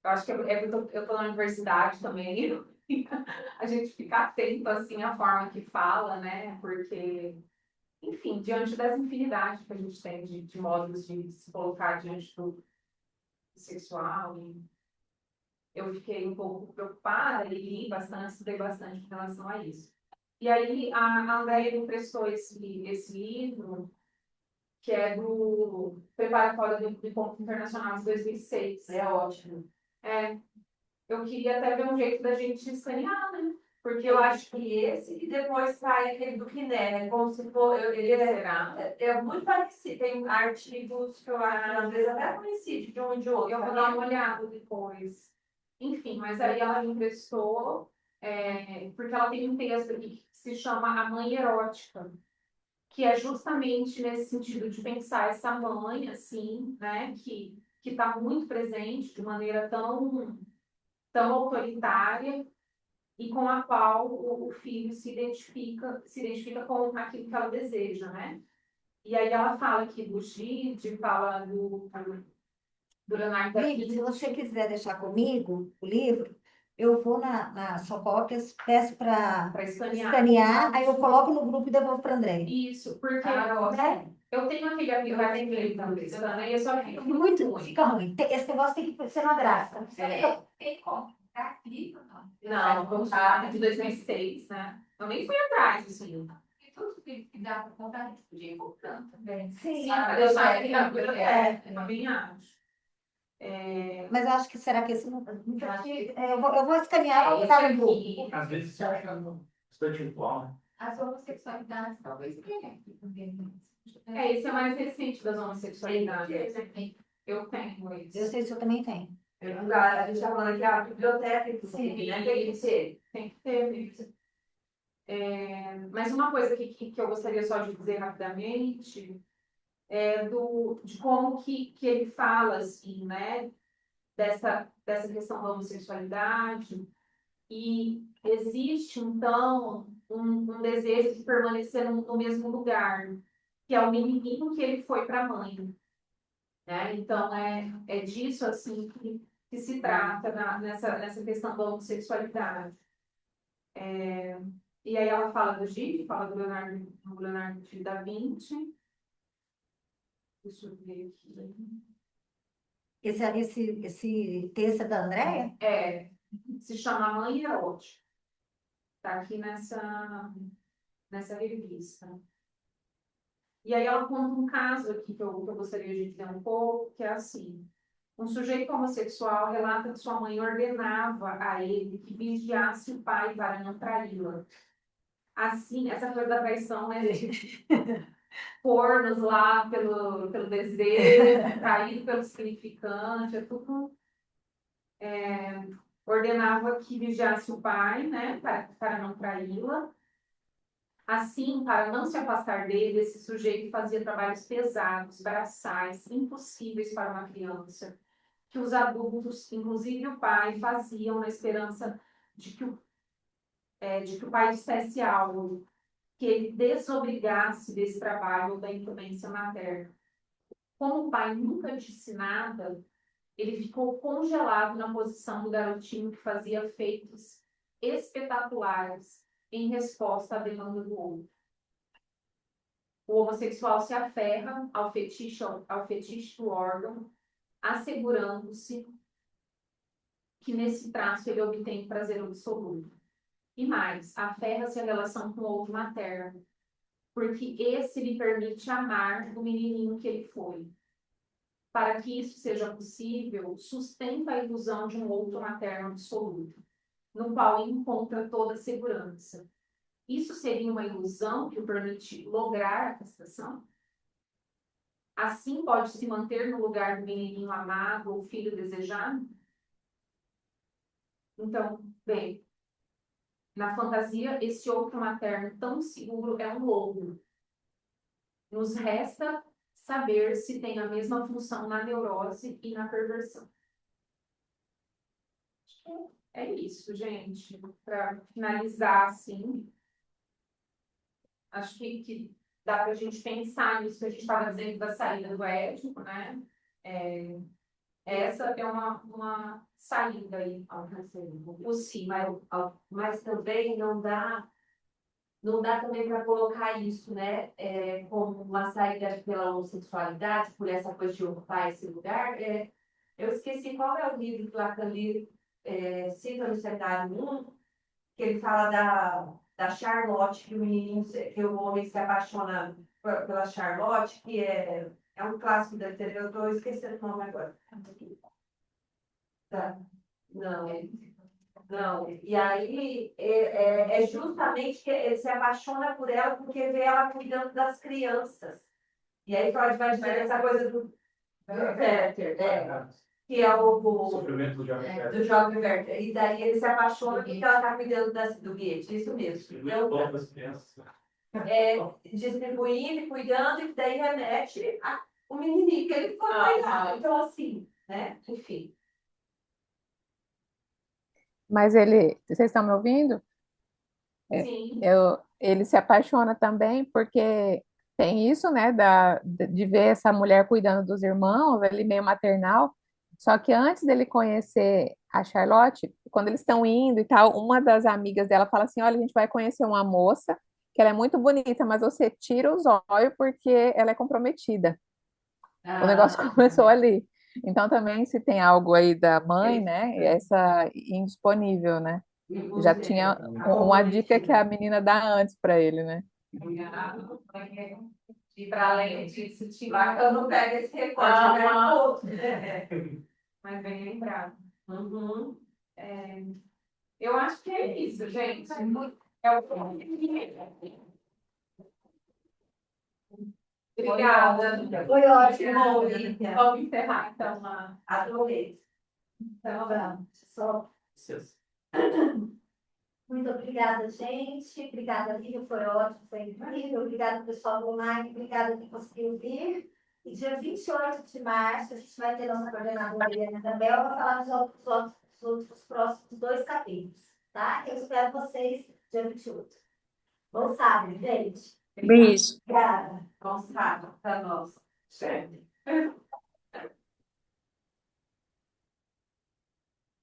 Eu acho que eu estou na universidade também, a gente fica atento, assim, à forma que fala, né? Porque, enfim, diante das infinidades que a gente tem de modos de se colocar diante do sexual, eu fiquei um pouco preocupada e li bastante, estudei bastante com relação a isso. E aí a Andréia me emprestou esse livro, que é do Preparatório do Encontro Internacional de 2006. É ótimo. Eu queria até ver um jeito da gente escanear, né? Porque eu acho que esse, e depois sai aquele do Quiné, né? Como se for. Ele Será? é muito parecido. Tem artigos que eu acho, às vezes, até conhecido de um e de outro. Eu vou dar uma olhada depois. Enfim, mas aí ela me emprestou, porque ela tem um texto aqui que se chama A Mãe Erótica, que é justamente nesse sentido de pensar essa mãe, assim, né, que está muito presente de maneira tão autoritária e com a qual o filho se identifica com aquilo que ela deseja, né? E aí ela fala aqui do Gide, fala do Leonardo da Vivi, se Vinci. você quiser deixar comigo o livro, eu vou na Socópias, peço para Para escanear, aí eu coloco no grupo e devolvo para André. Isso, porque Né? eu tenho aquele aplicativo também, eu só fico muito ruim. Fica ruim. Esse negócio tem que ser uma graça. tem como comprar livro, não. Não, vamos lá, de 2006, né? Eu nem fui atrás disso aí. E tudo que dá para comprar, a gente podia ir comprando também. Sim, Para deixar aqui na é. eu também acho. Mas eu acho que será que esse não. Eu vou escanear e vou botar no grupo. Às vezes você acha bastante igual, né? As homossexualidades talvez tenha aqui também. Esse é mais recente das homossexualidades. Eu tenho esse. Eu sei se eu também tenho. A gente está falando aqui a biblioteca, inclusive, né? Tem que ser. Tem que ter mesmo. Mas uma coisa que eu gostaria só de dizer rapidamente é de como que ele fala, assim, né, dessa questão da homossexualidade, e existe, então, um desejo de permanecer no mesmo lugar, que é o menininho que ele foi para a mãe, né? Então, é disso, assim, que se trata nessa questão da homossexualidade. E aí ela fala do Gide, fala do Leonardo da Vinci. Deixa eu ver aqui. Esse texto é da Andréia? Se chama Mãe Erótica. Está aqui nessa revista. E aí ela conta um caso aqui que eu gostaria de dizer um pouco, que é assim. Um sujeito homossexual relata que sua mãe ordenava a ele que vigiasse o pai para não traí-la. Assim, essa coisa da traição, né? Pôr-nos lá pelo desejo, traído pelo significante, é tudo. Ordenava que vigiasse o pai, né, para não traí-la. Assim, para não se afastar dele, esse sujeito fazia trabalhos pesados, braçais, impossíveis para uma criança, que os adultos, inclusive o pai, faziam na esperança de que o pai dissesse algo, que ele desobrigasse desse trabalho ou da incumbência materna. Como o pai nunca disse nada, ele ficou congelado na posição do garotinho que fazia feitos espetaculares em resposta à demanda do outro. O homossexual se aferra ao fetiche do órgão, assegurando-se que nesse traço ele obtém prazer absoluto. E mais, aferra-se a relação com o outro materno, porque esse lhe permite amar o menininho que ele foi. Para que isso seja possível, sustenta a ilusão de um outro materno absoluto, no qual ele encontra toda a segurança. Isso seria uma ilusão que o permite lograr a castração? Assim pode-se manter no lugar do menininho amado ou filho desejado? Então, bem, na fantasia, esse outro materno tão seguro é um lobo. Nos resta saber se tem a mesma função na neurose e na perversão. É isso, gente. Para finalizar, assim, acho que dá para a gente pensar nisso que a gente estava dizendo da saída do Édipo, né? Essa é uma saída aí possível. Mas também não dá também para colocar isso, né, como uma saída pela homossexualidade, por essa coisa de ocupar esse lugar. Eu esqueci qual é o livro que Lacan cita no cenário 1, que ele fala da Charlotte, que o menininho, que o homem se apaixona pela Charlotte, que é um clássico da literatura. Eu estou esquecendo o nome agora. Tá. Não. Não, e aí é justamente que ele se apaixona por ela porque vê ela cuidando das crianças. E aí Freud vai dizer essa coisa do Werther, que é O sofrimento do jovem do jovem Werther. E daí ele se apaixona porque ela está cuidando do Goethe, isso mesmo. Então, das crianças. distribuindo e cuidando, e daí remete o menininho que ele foi cuidar. Então, assim, né? Enfim. Mas ele, vocês estão me ouvindo? Sim. Ele se apaixona também porque tem isso, né, de ver essa mulher cuidando dos irmãos, ele meio maternal. Só que antes dele conhecer a Charlotte, quando eles estão indo e tal, uma das amigas dela fala assim: olha, a gente vai conhecer uma moça que ela é muito bonita, mas você tira os olhos porque ela é comprometida. O negócio começou ali. Então também se tem algo aí da mãe, né, essa indisponível, né? Já tinha uma dica que a menina dá antes para ele, né? E para além disso, Eu não pego esse recorte, eu pego outro. mas bem lembrado. Uhum. Eu acho que é isso, gente. É o Obrigada. Foi ótimo. Olivia. Vamos encerrar, então. Adorei. Então, vamos. Só muito obrigada, gente. Obrigada, Lívia, foi ótimo, foi incrível. Obrigada, pessoal do online. Obrigada quem conseguiu vir. E dia 28 de março, a gente vai ter nossa coordenadora Helena também. Ela vai falar dos outros próximos 2 capítulos, tá? Eu espero vocês dia 28. Bom sábado, gente. Beijo. Obrigada. Bom sábado para nós. Certo.